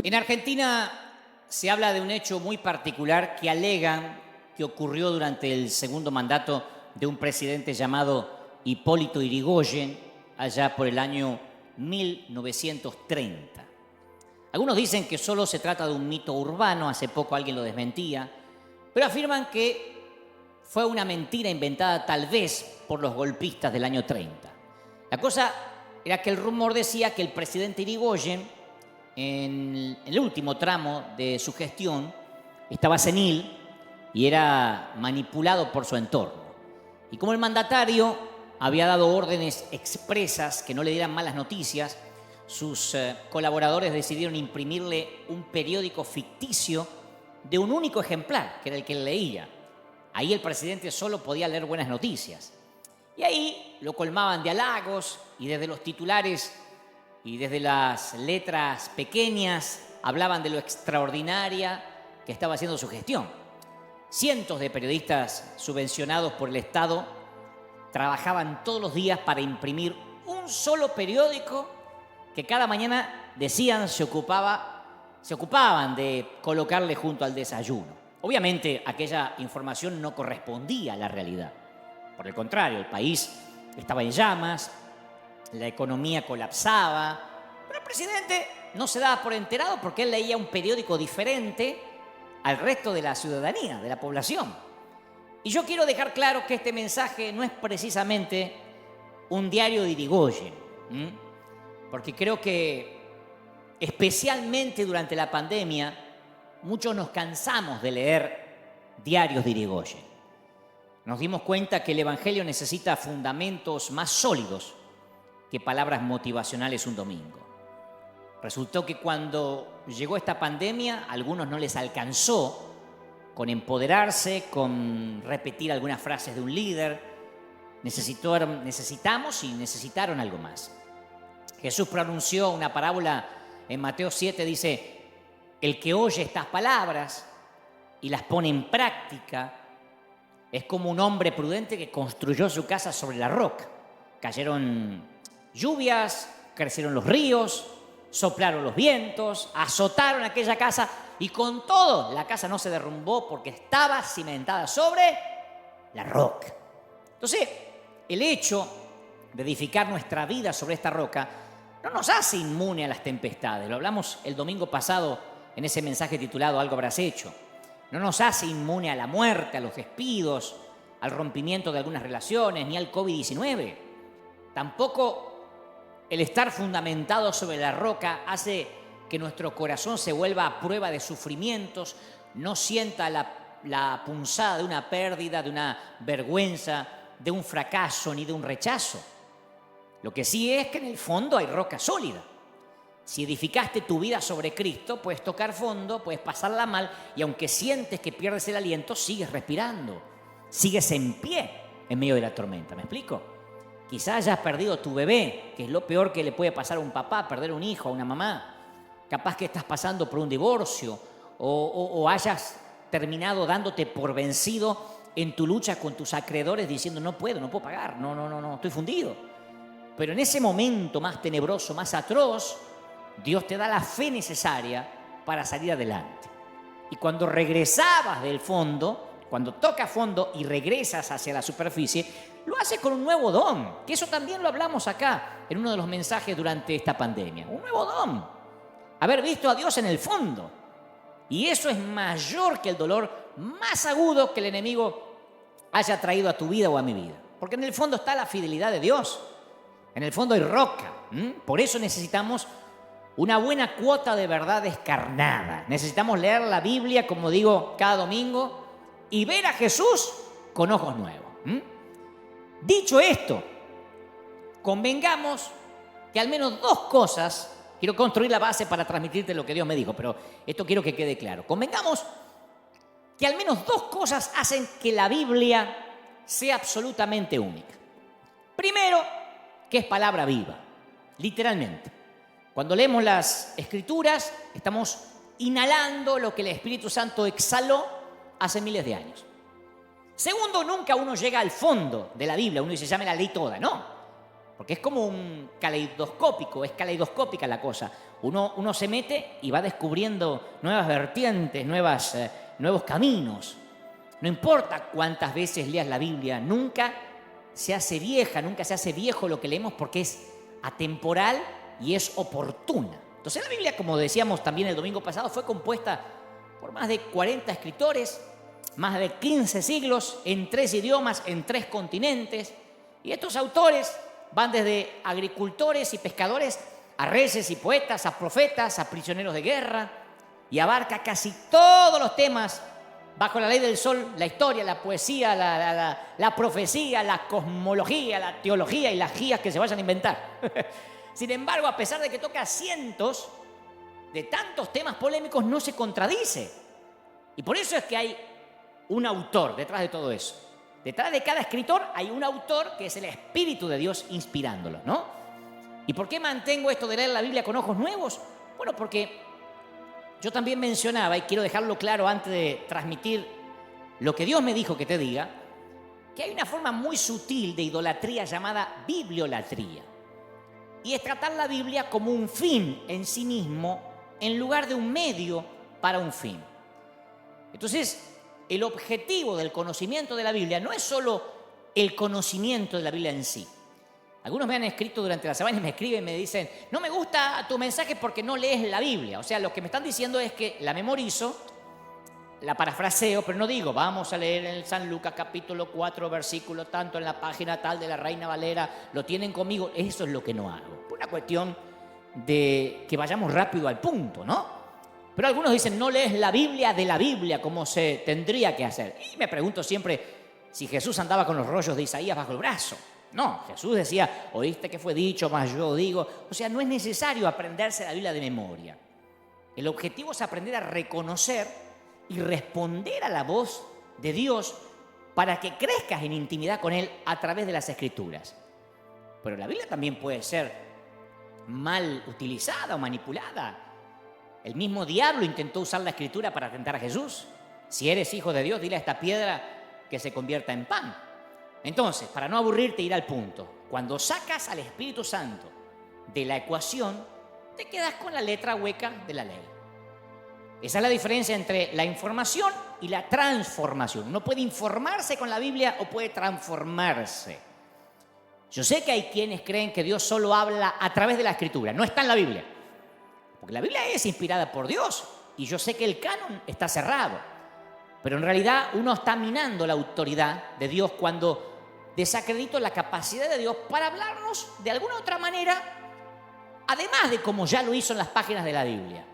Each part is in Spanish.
En Argentina se habla de un hecho muy particular que alegan que ocurrió durante el segundo mandato de un presidente llamado Hipólito Yrigoyen, allá por el año 1930. Algunos dicen que solo se trata de un mito urbano, hace poco alguien lo desmentía, pero afirman que fue una mentira inventada tal vez por los golpistas del año 30. La cosa era que el rumor decía que el presidente Yrigoyen, en el último tramo de su gestión, estaba senil y era manipulado por su entorno. Y como el mandatario había dado órdenes expresas que no le dieran malas noticias, sus colaboradores decidieron imprimirle un periódico ficticio de un único ejemplar, que era el que él leía. Ahí el presidente solo podía leer buenas noticias. Y ahí lo colmaban de halagos y desde los titulares y desde las letras pequeñas hablaban de lo extraordinaria que estaba haciendo su gestión. Cientos de periodistas subvencionados por el Estado trabajaban todos los días para imprimir un solo periódico que cada mañana decían se ocupaban de colocarle junto al desayuno. Obviamente aquella información no correspondía a la realidad. Por el contrario, el país estaba en llamas, la economía colapsaba, pero el presidente no se daba por enterado porque él leía un periódico diferente al resto de la ciudadanía, de la población. Y yo quiero dejar claro que este mensaje no es precisamente un diario de Yrigoyen, porque creo que especialmente durante la pandemia muchos nos cansamos de leer diarios de Yrigoyen. Nos dimos cuenta que el Evangelio necesita fundamentos más sólidos que palabras motivacionales un domingo. Resultó que cuando llegó esta pandemia, a algunos no les alcanzó con empoderarse, con repetir algunas frases de un líder. Necesitamos y necesitaron algo más. Jesús pronunció una parábola en Mateo 7, dice: el que oye estas palabras y las pone en práctica es como un hombre prudente que construyó su casa sobre la roca. Cayeron lluvias, crecieron los ríos, soplaron los vientos, azotaron aquella casa y con todo la casa no se derrumbó porque estaba cimentada sobre la roca. Entonces, el hecho de edificar nuestra vida sobre esta roca no nos hace inmune a las tempestades. Lo hablamos el domingo pasado en ese mensaje titulado Algo habrás hecho. No nos hace inmune a la muerte, a los despidos, al rompimiento de algunas relaciones, ni al COVID-19. Tampoco el estar fundamentado sobre la roca hace que nuestro corazón se vuelva a prueba de sufrimientos, no sienta la punzada de una pérdida, de una vergüenza, de un fracaso ni de un rechazo. Lo que sí es que en el fondo hay roca sólida. Si edificaste tu vida sobre Cristo, puedes tocar fondo, puedes pasarla mal y aunque sientes que pierdes el aliento, sigues respirando, sigues en pie en medio de la tormenta. ¿Me explico? Quizás hayas perdido tu bebé, que es lo peor que le puede pasar a un papá, perder un hijo, a una mamá. Capaz que estás pasando por un divorcio o hayas terminado dándote por vencido en tu lucha con tus acreedores diciendo no puedo pagar, no, estoy fundido. Pero en ese momento más tenebroso, más atroz, Dios te da la fe necesaria para salir adelante. Y cuando regresabas del fondo, cuando tocas fondo y regresas hacia la superficie, lo haces con un nuevo don, que eso también lo hablamos acá en uno de los mensajes durante esta pandemia. Un nuevo don, haber visto a Dios en el fondo. Y eso es mayor que el dolor más agudo que el enemigo haya traído a tu vida o a mi vida. Porque en el fondo está la fidelidad de Dios. En el fondo hay roca. Por eso necesitamos una buena cuota de verdad descarnada. Necesitamos leer la Biblia, como digo, cada domingo y ver a Jesús con ojos nuevos. Dicho esto, convengamos que al menos dos cosas, quiero construir la base para transmitirte lo que Dios me dijo, pero esto quiero que quede claro. Convengamos que al menos dos cosas hacen que la Biblia sea absolutamente única. Primero, que es palabra viva, literalmente. Cuando leemos las Escrituras, estamos inhalando lo que el Espíritu Santo exhaló hace miles de años. Segundo, nunca uno llega al fondo de la Biblia, uno dice, ya me la leí toda, no. Porque es como un es caleidoscópica la cosa. Uno se mete y va descubriendo nuevas vertientes, nuevos caminos. No importa cuántas veces leas la Biblia, nunca se hace vieja, nunca se hace viejo lo que leemos porque es atemporal y es oportuna. Entonces la Biblia, como decíamos también el domingo pasado, fue compuesta por más de 40 escritores, más de 15 siglos, en 3 idiomas, en 3 continentes. Y estos autores van desde agricultores y pescadores a reyes y poetas, a profetas, a prisioneros de guerra, y abarca casi todos los temas bajo la ley del sol: la historia, la poesía, la profecía, la cosmología, la teología y las guías que se vayan a inventar. Sin embargo, a pesar de que toca cientos de tantos temas polémicos, no se contradice. Y por eso es que hay un autor detrás de todo eso. Detrás de cada escritor hay un autor que es el Espíritu de Dios inspirándolo, ¿no? ¿Y por qué mantengo esto de leer la Biblia con ojos nuevos? Bueno, porque yo también mencionaba, y quiero dejarlo claro antes de transmitir lo que Dios me dijo que te diga, que hay una forma muy sutil de idolatría llamada bibliolatría. Y es tratar la Biblia como un fin en sí mismo en lugar de un medio para un fin. Entonces, el objetivo del conocimiento de la Biblia no es solo el conocimiento de la Biblia en sí. Algunos me han escrito durante la semana y me escriben y me dicen: no me gusta tu mensaje porque no lees la Biblia. O sea, lo que me están diciendo es que la memorizo, la parafraseo, pero no digo, vamos a leer en San Lucas capítulo 4, versículo tanto, en la página tal de la Reina Valera, lo tienen conmigo. Eso es lo que no hago. Por una cuestión de que vayamos rápido al punto, ¿no? Pero algunos dicen: no lees la Biblia de la Biblia como se tendría que hacer. Y me pregunto siempre si Jesús andaba con los rollos de Isaías bajo el brazo. No, Jesús decía: oíste que fue dicho, mas yo digo. O sea, no es necesario aprenderse la Biblia de memoria. El objetivo es aprender a reconocer y responder a la voz de Dios para que crezcas en intimidad con Él a través de las Escrituras. Pero la Biblia también puede ser mal utilizada o manipulada. El mismo diablo intentó usar la Escritura para tentar a Jesús. Si eres hijo de Dios, dile a esta piedra que se convierta en pan. Entonces, para no aburrirte, ir al punto. Cuando sacas al Espíritu Santo de la ecuación, te quedas con la letra hueca de la ley. Esa es la diferencia entre la información y la transformación. Uno puede informarse con la Biblia o puede transformarse. Yo sé que hay quienes creen que Dios solo habla a través de la Escritura. No está en la Biblia. Porque la Biblia es inspirada por Dios. Y yo sé que el canon está cerrado. Pero en realidad uno está minando la autoridad de Dios cuando desacredito la capacidad de Dios para hablarnos de alguna otra manera, además de como ya lo hizo en las páginas de la Biblia.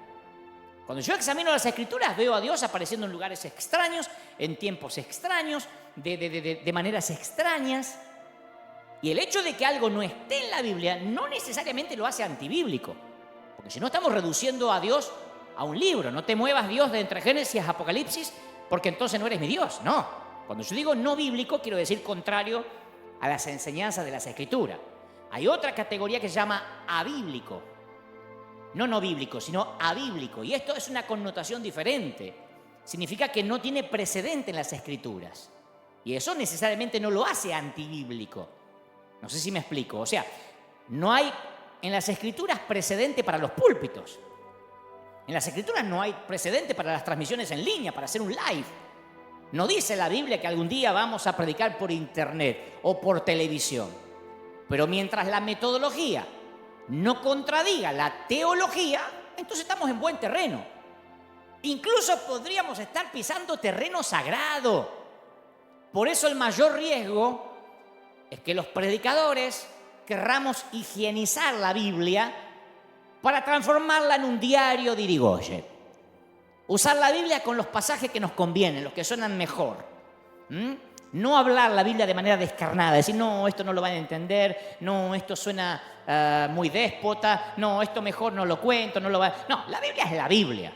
Cuando yo examino las Escrituras, veo a Dios apareciendo en lugares extraños, en tiempos extraños, de maneras extrañas. Y el hecho de que algo no esté en la Biblia no necesariamente lo hace antibíblico. Porque si no, estamos reduciendo a Dios a un libro. No te muevas, Dios, de entre Génesis y Apocalipsis, porque entonces no eres mi Dios. No. Cuando yo digo no bíblico, quiero decir contrario a las enseñanzas de las Escrituras. Hay otra categoría que se llama abíblico. No bíblico, sino abíblico. Y esto es una connotación diferente. Significa que no tiene precedente en las Escrituras. Y eso necesariamente no lo hace antibíblico. No sé si me explico. O sea, no hay en las Escrituras precedente para los púlpitos. En las Escrituras no hay precedente para las transmisiones en línea, para hacer un live. No dice la Biblia que algún día vamos a predicar por internet o por televisión. Pero mientras la metodología no contradiga la teología, entonces estamos en buen terreno. Incluso podríamos estar pisando terreno sagrado. Por eso el mayor riesgo es que los predicadores querramos higienizar la Biblia para transformarla en un diario de Irigoyen. Usar la Biblia con los pasajes que nos convienen, los que suenan mejor. No hablar la Biblia de manera descarnada, decir: no, esto no lo van a entender, no, esto suena muy déspota, no, esto mejor no lo cuento, no lo va. No, la Biblia es la Biblia.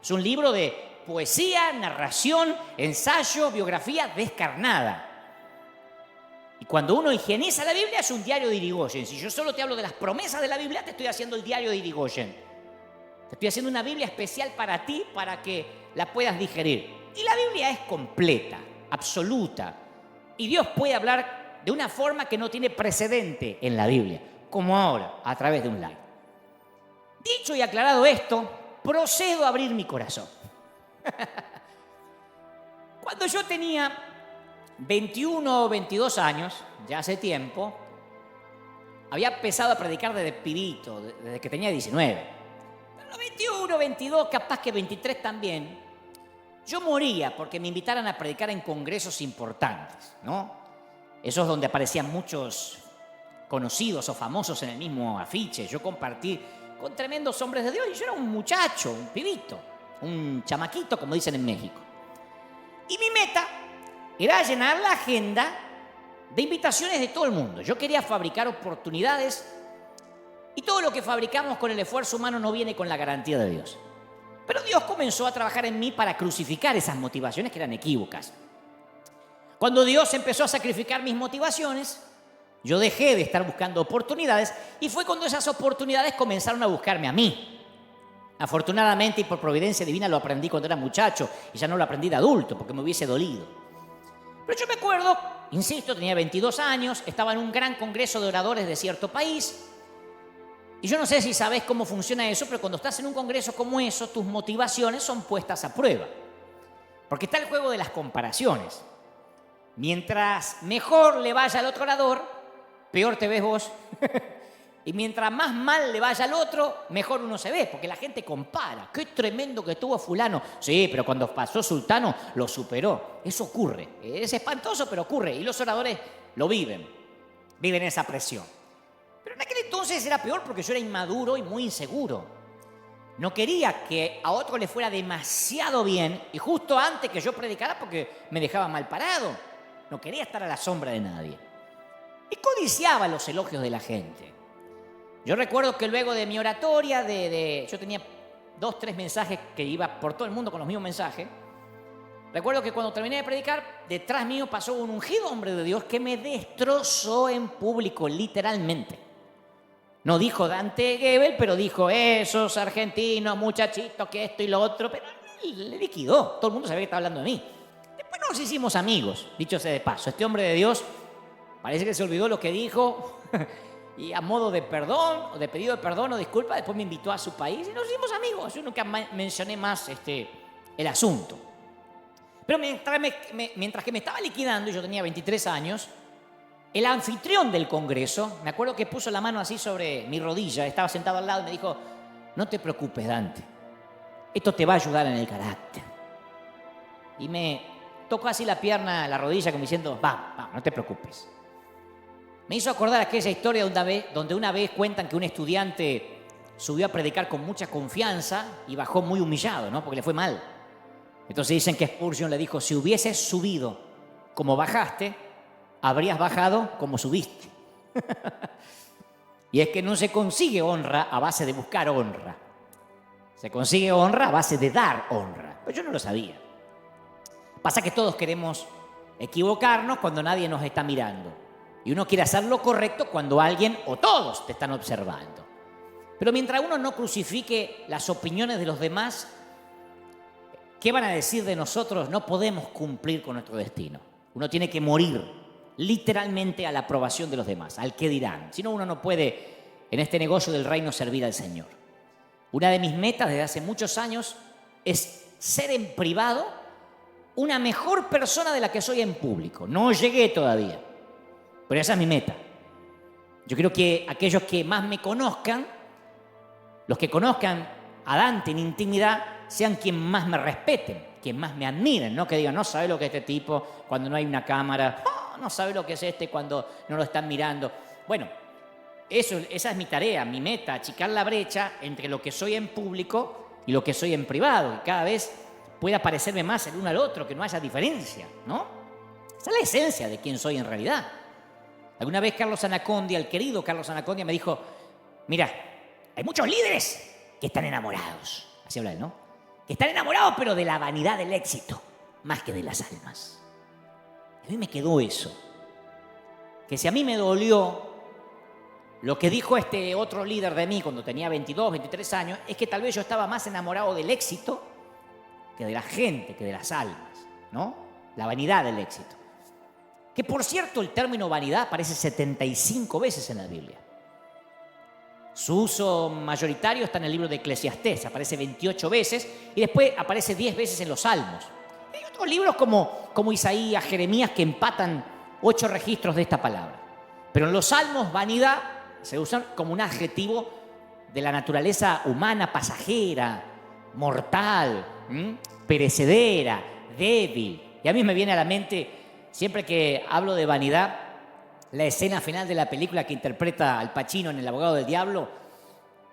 Es un libro de poesía, narración, ensayo, biografía descarnada. Y cuando uno higieniza la Biblia, es un diario de Irigoyen. Si yo solo te hablo de las promesas de la Biblia, te estoy haciendo el diario de Irigoyen. Te estoy haciendo una Biblia especial para ti, para que la puedas digerir. Y la Biblia es completa, absoluta. Y Dios puede hablar de una forma que no tiene precedente en la Biblia, como ahora, a través de un live. Dicho y aclarado esto, procedo a abrir mi corazón. Cuando yo tenía 21 o 22 años, ya hace tiempo, había empezado a predicar desde pibito, desde que tenía 19. Pero 21, 22, capaz que 23 también. Yo moría porque me invitaran a predicar en congresos importantes, ¿no? Esos donde aparecían muchos conocidos o famosos en el mismo afiche. Yo compartí con tremendos hombres de Dios y yo era un muchacho, un pibito, un chamaquito, como dicen en México. Y mi meta era llenar la agenda de invitaciones de todo el mundo. Yo quería fabricar oportunidades y todo lo que fabricamos con el esfuerzo humano no viene con la garantía de Dios. Pero Dios comenzó a trabajar en mí para crucificar esas motivaciones que eran equívocas. Cuando Dios empezó a sacrificar mis motivaciones, yo dejé de estar buscando oportunidades y fue cuando esas oportunidades comenzaron a buscarme a mí. Afortunadamente y por providencia divina lo aprendí cuando era muchacho y ya no lo aprendí de adulto porque me hubiese dolido. Pero yo me acuerdo, insisto, tenía 22 años, estaba en un gran congreso de oradores de cierto país. Y yo no sé si sabés cómo funciona eso, pero cuando estás en un congreso como eso, tus motivaciones son puestas a prueba. Porque está el juego de las comparaciones. Mientras mejor le vaya al otro orador, peor te ves vos. Y mientras más mal le vaya al otro, mejor uno se ve, porque la gente compara. ¡Qué tremendo que estuvo fulano! Sí, pero cuando pasó sultano, lo superó. Eso ocurre. Es espantoso, pero ocurre. Y los oradores lo viven. Viven esa presión. Pero en aquel entonces era peor porque yo era inmaduro y muy inseguro. No quería que a otro le fuera demasiado bien y justo antes que yo predicara porque me dejaba mal parado. No quería estar a la sombra de nadie. Y codiciaba los elogios de la gente. Yo recuerdo que luego de mi oratoria, yo tenía 2, 3 mensajes que iba por todo el mundo con los mismos mensajes. Recuerdo que cuando terminé de predicar, detrás mío pasó un ungido hombre de Dios que me destrozó en público, literalmente. No dijo Dante Gebel, pero dijo esos argentinos, muchachitos, que esto y lo otro, pero le liquidó. Todo el mundo sabía que estaba hablando de mí. Después nos hicimos amigos, dicho sea de paso. Este hombre de Dios parece que se olvidó lo que dijo y a modo de perdón, o de pedido de perdón o disculpa, después me invitó a su país y nos hicimos amigos. Yo nunca mencioné más el asunto. Pero mientras que me estaba liquidando, y yo tenía 23 años, el anfitrión del congreso, me acuerdo que puso la mano así sobre mi rodilla, estaba sentado al lado y me dijo, no te preocupes, Dante, esto te va a ayudar en el carácter. Y me tocó así la pierna, la rodilla, como diciendo, va, no te preocupes. Me hizo acordar aquella historia donde una vez cuentan que un estudiante subió a predicar con mucha confianza y bajó muy humillado, ¿no? Porque le fue mal. Entonces dicen que Spurgeon le dijo, si hubieses subido como bajaste, habrías bajado como subiste. Y es que no se consigue honra a base de buscar honra. Se consigue honra a base de dar honra. Pero yo no lo sabía. Pasa que todos queremos equivocarnos cuando nadie nos está mirando. Y uno quiere hacer lo correcto cuando alguien o todos te están observando. Pero mientras uno no crucifique las opiniones de los demás, ¿qué van a decir de nosotros? No podemos cumplir con nuestro destino. Uno tiene que morir literalmente a la aprobación de los demás, al qué dirán. Si no, uno no puede en este negocio del reino servir al Señor. Una de mis metas desde hace muchos años es ser en privado una mejor persona de la que soy en público. No llegué todavía, pero esa es mi meta. Yo quiero que aquellos que más me conozcan, los que conozcan a Dante en intimidad, sean quien más me respeten, quien más me admiren, no que digan, no sabe lo que es este tipo cuando no hay una cámara, no sabe lo que es este cuando no lo están mirando. Bueno, esa es mi tarea, mi meta, achicar la brecha entre lo que soy en público y lo que soy en privado, que cada vez pueda parecerme más el uno al otro, que no haya diferencia, ¿no? Esa es la esencia de quién soy en realidad. Alguna vez Carlos Anacondia, el querido Carlos Anacondia, me dijo, mira, hay muchos líderes que están enamorados, así habla él, ¿no? Que están enamorados pero de la vanidad del éxito, más que de las almas. A mí me quedó eso, que si a mí me dolió lo que dijo este otro líder de mí cuando tenía 22, 23 años, es que tal vez yo estaba más enamorado del éxito que de la gente, que de las almas, ¿no? La vanidad del éxito. Que por cierto, el término vanidad aparece 75 veces en la Biblia. Su uso mayoritario está en el libro de Eclesiastés, aparece 28 veces y después aparece 10 veces en los Salmos. Hay otros libros como Isaías, Jeremías, que empatan 8 registros de esta palabra. Pero en los Salmos, vanidad se usa como un adjetivo de la naturaleza humana, pasajera, mortal, perecedera, débil. Y a mí me viene a la mente, siempre que hablo de vanidad, la escena final de la película que interpreta Al Pacino en El abogado del diablo,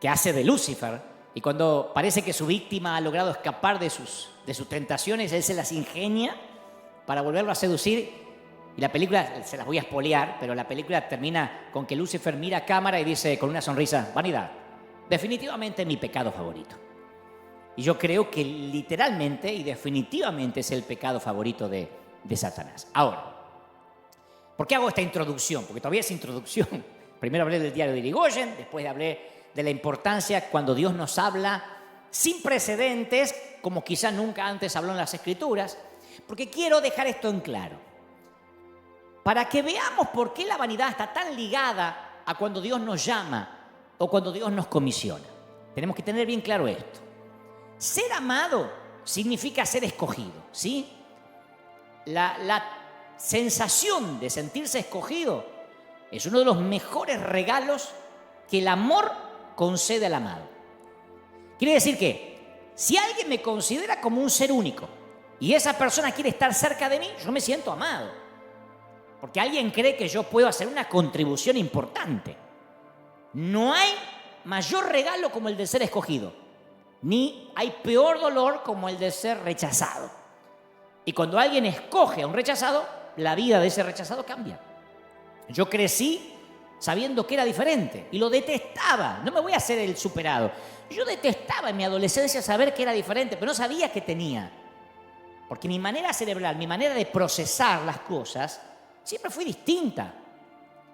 que hace de Lucifer, y cuando parece que su víctima ha logrado escapar de sus tentaciones, él se las ingenia para volverlo a seducir, y la película, se las voy a espolear, pero la película termina con que Lucifer mira a cámara y dice con una sonrisa: vanidad, definitivamente mi pecado favorito. Y yo creo que literalmente y definitivamente es el pecado favorito de Satanás. Ahora, ¿por qué hago esta introducción? Porque todavía es introducción. Primero hablé del diario de Irigoyen, después hablé de la importancia cuando Dios nos habla sin precedentes, como quizá nunca antes habló en las Escrituras, porque quiero dejar esto en claro. Para que veamos por qué la vanidad está tan ligada a cuando Dios nos llama o cuando Dios nos comisiona. Tenemos que tener bien claro esto. Ser amado significa ser escogido, ¿sí? La sensación de sentirse escogido es uno de los mejores regalos que el amor concede al amado. Quiere decir que si alguien me considera como un ser único y esa persona quiere estar cerca de mí, yo me siento amado. Porque alguien cree que yo puedo hacer una contribución importante. No hay mayor regalo como el de ser escogido, ni hay peor dolor como el de ser rechazado. Y cuando alguien escoge a un rechazado, la vida de ese rechazado cambia. Yo crecí sabiendo que era diferente y lo detestaba. No me voy a hacer el superado. Yo detestaba en mi adolescencia saber que era diferente, pero no sabía qué tenía. Porque mi manera cerebral, mi manera de procesar las cosas, siempre fue distinta.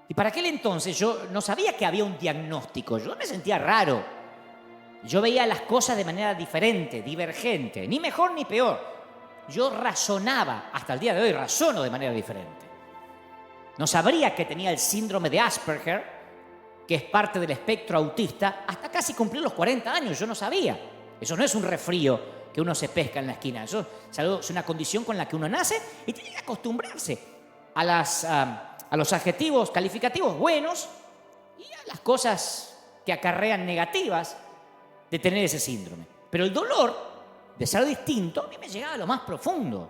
Y para aquel entonces yo no sabía que había un diagnóstico. Yo me sentía raro. Yo veía las cosas de manera diferente, divergente, ni mejor ni peor. Yo razonaba, hasta el día de hoy razono de manera diferente. No sabría que tenía el síndrome de Asperger, que es parte del espectro autista, hasta casi cumplir los 40 años. Yo no sabía. Eso no es un resfrío que uno se pesca en la esquina. Eso es una condición con la que uno nace y tiene que acostumbrarse a los adjetivos calificativos buenos y a las cosas que acarrean negativas de tener ese síndrome. Pero el dolor de ser distinto a mí me llegaba a lo más profundo.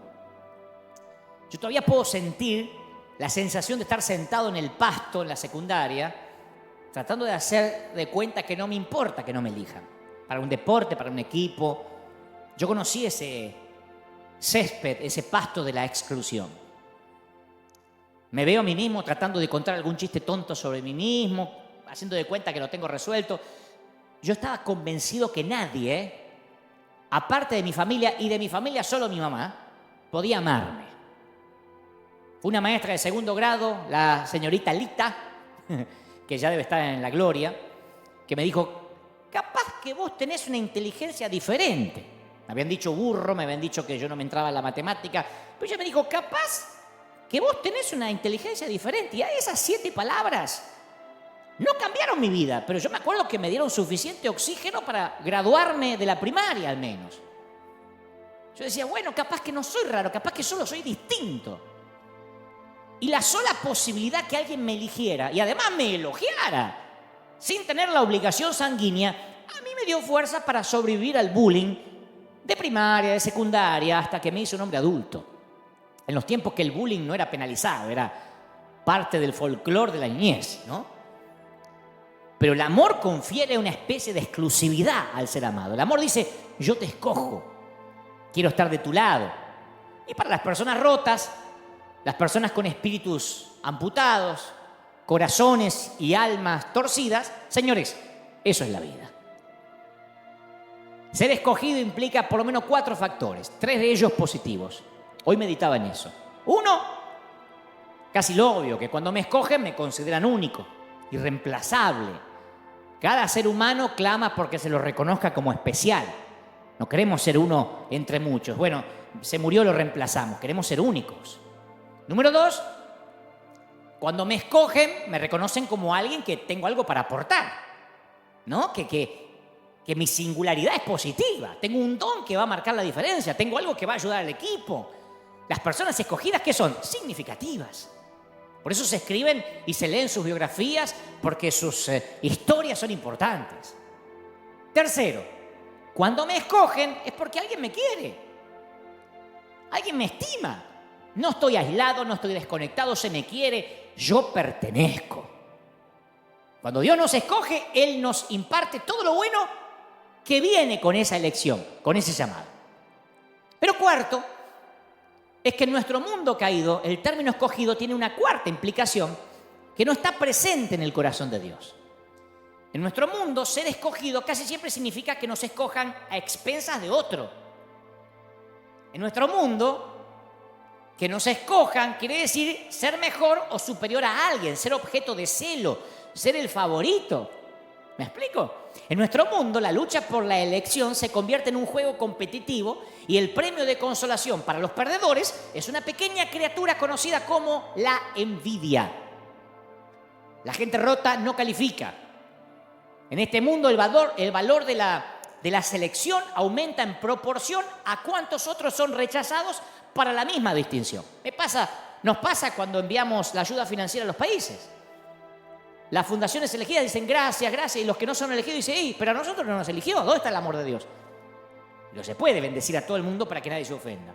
Yo todavía puedo sentir la sensación de estar sentado en el pasto en la secundaria, tratando de hacer de cuenta que no me importa que no me elijan. Para un deporte, para un equipo. Yo conocí ese césped, ese pasto de la exclusión. Me veo a mí mismo tratando de contar algún chiste tonto sobre mí mismo, haciendo de cuenta que lo tengo resuelto. Yo estaba convencido que nadie, aparte de mi familia, y de mi familia solo mi mamá, podía amarme. Fue una maestra de segundo grado, la señorita Lita, que ya debe estar en la gloria, que me dijo: capaz que vos tenés una inteligencia diferente. Me habían dicho burro, me habían dicho que yo no me entraba en la matemática, pero ella me dijo: capaz que vos tenés una inteligencia diferente. Y a esas 7 palabras no cambiaron mi vida, pero yo me acuerdo que me dieron suficiente oxígeno para graduarme de la primaria al menos. Yo decía, bueno, capaz que no soy raro, capaz que solo soy distinto. Y la sola posibilidad que alguien me eligiera y además me elogiara, sin tener la obligación sanguínea, a mí me dio fuerza para sobrevivir al bullying de primaria, de secundaria, hasta que me hice un hombre adulto. En los tiempos que el bullying no era penalizado, era parte del folclore de la niñez, ¿no? Pero el amor confiere una especie de exclusividad al ser amado. El amor dice: yo te escojo, quiero estar de tu lado. Y para las personas rotas, las personas con espíritus amputados, corazones y almas torcidas, señores, eso es la vida. Ser escogido implica por lo menos 4 factores, 3 de ellos positivos. Hoy meditaba en eso. 1, casi lo obvio, que cuando me escogen me consideran único, irreemplazable. Cada ser humano clama porque se lo reconozca como especial. No queremos ser uno entre muchos. Bueno, se murió, lo reemplazamos. Queremos ser únicos. Número 2, Cuando me escogen, me reconocen como alguien que tengo algo para aportar, ¿no? Que mi singularidad es positiva. Tengo un don que va a marcar la diferencia. Tengo algo que va a ayudar al equipo. Las personas escogidas, ¿qué son? Significativas. Por eso se escriben y se leen sus biografías, porque sus historias son importantes. Tercero, cuando me escogen es porque alguien me quiere. Alguien me estima. No estoy aislado, no estoy desconectado, se me quiere. Yo pertenezco. Cuando Dios nos escoge, Él nos imparte todo lo bueno que viene con esa elección, con ese llamado. Pero cuarto, es que en nuestro mundo caído, el término escogido tiene una cuarta implicación que no está presente en el corazón de Dios. En nuestro mundo, ser escogido casi siempre significa que nos escojan a expensas de otro. En nuestro mundo, que nos escojan quiere decir ser mejor o superior a alguien, ser objeto de celo, ser el favorito. ¿Me explico? En nuestro mundo, la lucha por la elección se convierte en un juego competitivo y el premio de consolación para los perdedores es una pequeña criatura conocida como la envidia. La gente rota no califica. En este mundo, el valor de la selección aumenta en proporción a cuántos otros son rechazados para la misma distinción. Nos pasa cuando enviamos la ayuda financiera a los países. Las fundaciones elegidas dicen gracias, gracias, y los que no son elegidos dicen, pero a nosotros no nos eligió, ¿dónde está el amor de Dios? No se puede bendecir a todo el mundo para que nadie se ofenda.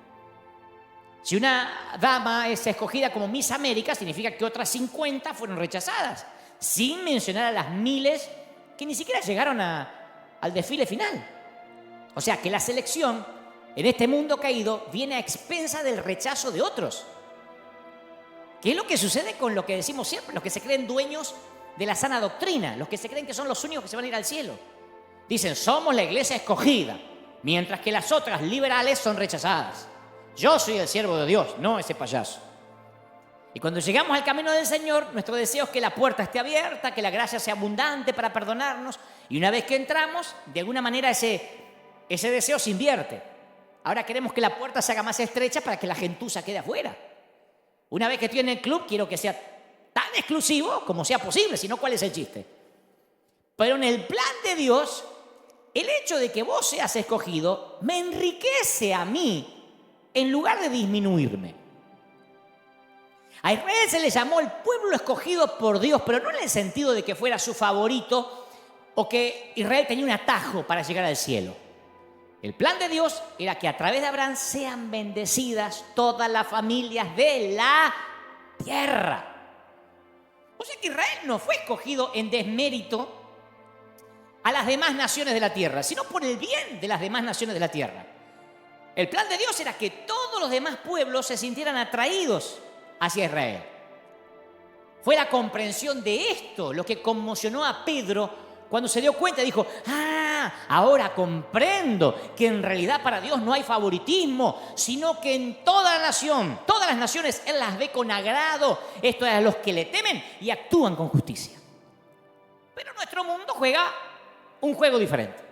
Si una dama es escogida como Miss América, significa que otras 50 fueron rechazadas, sin mencionar a las miles que ni siquiera llegaron al desfile final. O sea que la selección en este mundo caído viene a expensa del rechazo de otros. ¿Qué es lo que sucede con lo que decimos siempre? Los que se creen dueños de la sana doctrina, los que se creen que son los únicos que se van a ir al cielo. Dicen, somos la iglesia escogida, mientras que las otras liberales son rechazadas. Yo soy el siervo de Dios, no ese payaso. Y cuando llegamos al camino del Señor, nuestro deseo es que la puerta esté abierta, que la gracia sea abundante para perdonarnos. Y una vez que entramos, de alguna manera ese deseo se invierte. Ahora queremos que la puerta se haga más estrecha para que la gentuza quede afuera. Una vez que estoy en el club, quiero que sea tan exclusivo como sea posible, si no, ¿cuál es el chiste? Pero en el plan de Dios, el hecho de que vos seas escogido me enriquece a mí en lugar de disminuirme. A Israel se le llamó el pueblo escogido por Dios, pero no en el sentido de que fuera su favorito o que Israel tenía un atajo para llegar al cielo. El plan de Dios era que a través de Abraham sean bendecidas todas las familias de la tierra. O sea que Israel no fue escogido en desmérito a las demás naciones de la tierra, sino por el bien de las demás naciones de la tierra. El plan de Dios era que todos los demás pueblos se sintieran atraídos hacia Israel. Fue la comprensión de esto lo que conmocionó a Pedro cuando se dio cuenta. Dijo, ahora comprendo que en realidad para Dios no hay favoritismo, sino que en toda la nación, todas las naciones, Él las ve con agrado. Esto es a los que le temen y actúan con justicia. Pero nuestro mundo juega un juego diferente.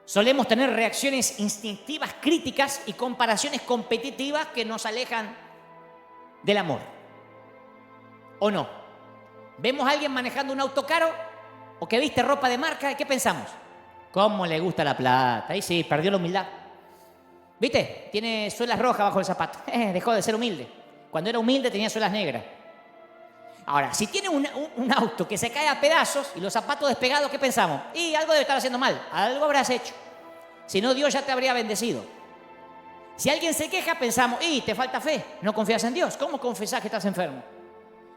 Solemos tener reacciones instintivas, críticas y comparaciones competitivas que nos alejan del amor. ¿O no? Vemos a alguien manejando un auto caro o que viste ropa de marca, ¿y qué pensamos? ¿Cómo le gusta la plata? Ahí sí, perdió la humildad. ¿Viste? Tiene suelas rojas bajo el zapato. Dejó de ser humilde. Cuando era humilde tenía suelas negras. Ahora, si tiene un auto que se cae a pedazos y los zapatos despegados, ¿qué pensamos? Y algo debe estar haciendo mal. Algo habrás hecho. Si no, Dios ya te habría bendecido. Si alguien se queja, pensamos, te falta fe. No confías en Dios. ¿Cómo confesás que estás enfermo?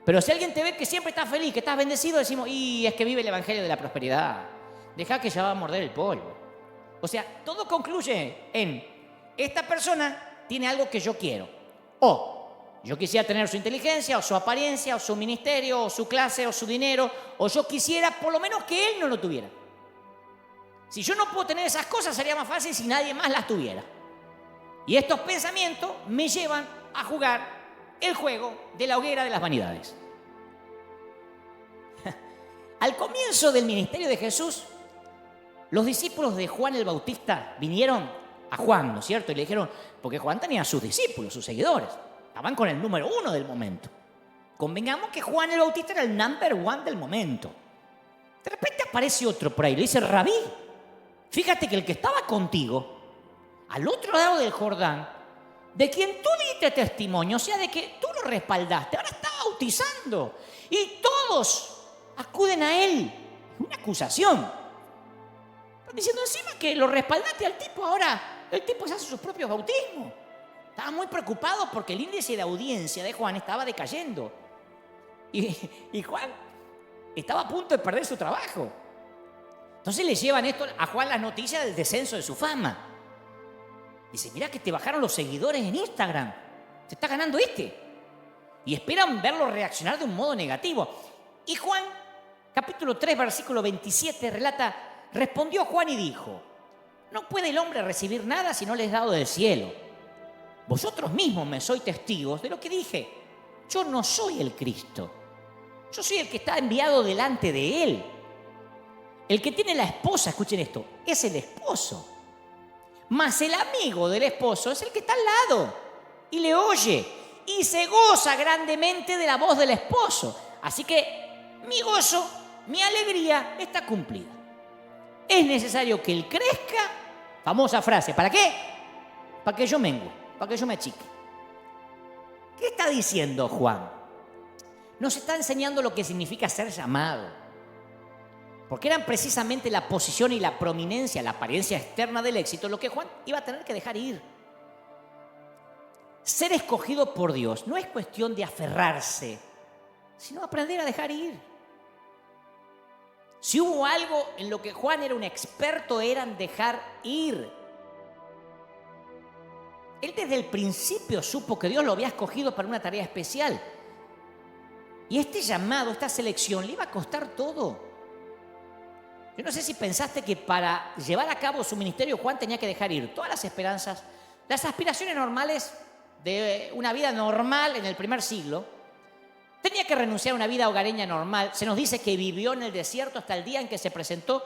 Pero si alguien te ve que siempre estás feliz, que estás bendecido, decimos, es que vive el evangelio de la prosperidad. Deja que ya va a morder el polvo. O sea, todo concluye en, esta persona tiene algo que yo quiero. O yo quisiera tener su inteligencia, o su apariencia, o su ministerio, o su clase, o su dinero, o yo quisiera por lo menos que él no lo tuviera. Si yo no puedo tener esas cosas, sería más fácil si nadie más las tuviera. Y estos pensamientos me llevan a jugar el juego de la hoguera de las vanidades. Al comienzo del ministerio de Jesús, los discípulos de Juan el Bautista vinieron a Juan, ¿no es cierto? Y le dijeron, porque Juan tenía sus discípulos, sus seguidores. Estaban con el número 1 del momento. Convengamos que Juan el Bautista era el number one del momento. De repente aparece otro por ahí, le dice: Rabí, fíjate que el que estaba contigo, al otro lado del Jordán, de quien tú diste testimonio, o sea, de que tú lo respaldaste, ahora está bautizando. Y todos acuden a él. Es una acusación. Están diciendo encima que lo respaldaste al tipo, ahora el tipo se hace sus propios bautismos. Estaba muy preocupado porque el índice de audiencia de Juan estaba decayendo. Y Juan estaba a punto de perder su trabajo. Entonces le llevan esto a Juan las noticias del descenso de su fama. Dice: mira que te bajaron los seguidores en Instagram. Se está ganando este. Y esperan verlo reaccionar de un modo negativo. Y Juan, capítulo 3, versículo 27, relata: respondió Juan y dijo: no puede el hombre recibir nada si no le es dado del cielo. Vosotros mismos me sois testigos de lo que dije. Yo no soy el Cristo. Yo soy el que está enviado delante de él. El que tiene la esposa, escuchen esto, es el esposo. Mas el amigo del esposo es el que está al lado y le oye y se goza grandemente de la voz del esposo. Así que mi gozo, mi alegría está cumplida. Es necesario que él crezca, famosa frase, ¿para qué? Para que yo mengue, para que yo me achique. ¿Qué está diciendo Juan? Nos está enseñando lo que significa ser llamado. Porque eran precisamente la posición y la prominencia, la apariencia externa del éxito, lo que Juan iba a tener que dejar ir. Ser escogido por Dios no es cuestión de aferrarse, sino aprender a dejar ir. Si hubo algo en lo que Juan era un experto, era en dejar ir. Él desde el principio supo que Dios lo había escogido para una tarea especial. Y este llamado, esta selección, le iba a costar todo. Yo no sé si pensaste que para llevar a cabo su ministerio Juan tenía que dejar ir todas las esperanzas, las aspiraciones normales de una vida normal en el primer siglo. Tenía que renunciar a una vida hogareña normal. Se nos dice que vivió en el desierto hasta el día en que se presentó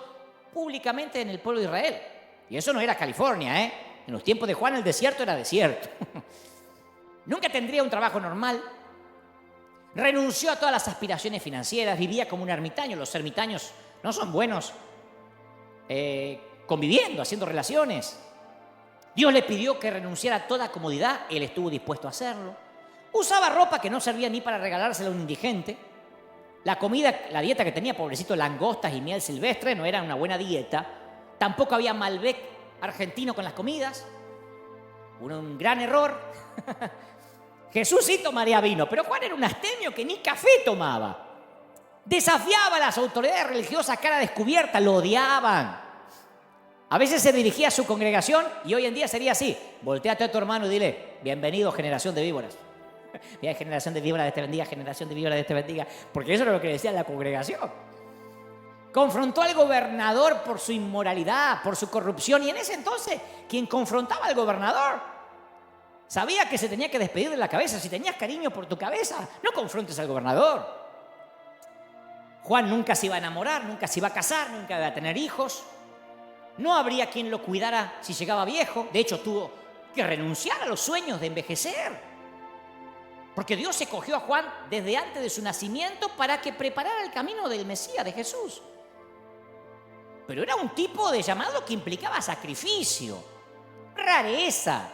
públicamente en el pueblo de Israel. Y eso no era California, ¿eh? En los tiempos de Juan el desierto era desierto. Nunca tendría un trabajo normal. Renunció a todas las aspiraciones financieras, vivía como un ermitaño. Los ermitaños no son buenos conviviendo, haciendo relaciones. Dios le pidió que renunciara a toda comodidad, él estuvo dispuesto a hacerlo. Usaba ropa que no servía ni para regalársela a un indigente. La comida, la dieta que tenía, pobrecito, langostas y miel silvestre, no era una buena dieta. Tampoco había Malbec argentino con las comidas. Un gran error. Jesús sí tomaría vino, pero Juan era un astemio que ni café tomaba. Desafiaba a las autoridades religiosas a cara descubierta, lo odiaban. A veces se dirigía a su congregación y hoy en día sería así: voltéate a tu hermano y dile: bienvenido, generación de víboras. Generación de víboras, Dios te bendiga, generación de víboras, Dios te bendiga. Porque eso era lo que decía la congregación. Confrontó al gobernador por su inmoralidad, por su corrupción. Y en ese entonces, quien confrontaba al gobernador sabía que se tenía que despedir de la cabeza. Si tenías cariño por tu cabeza, no confrontes al gobernador. Juan nunca se iba a enamorar, nunca se iba a casar, nunca iba a tener hijos. No habría quien lo cuidara si llegaba viejo. De hecho, tuvo que renunciar a los sueños de envejecer. Porque Dios escogió a Juan desde antes de su nacimiento para que preparara el camino del Mesías, de Jesús. Pero era un tipo de llamado que implicaba sacrificio, rareza,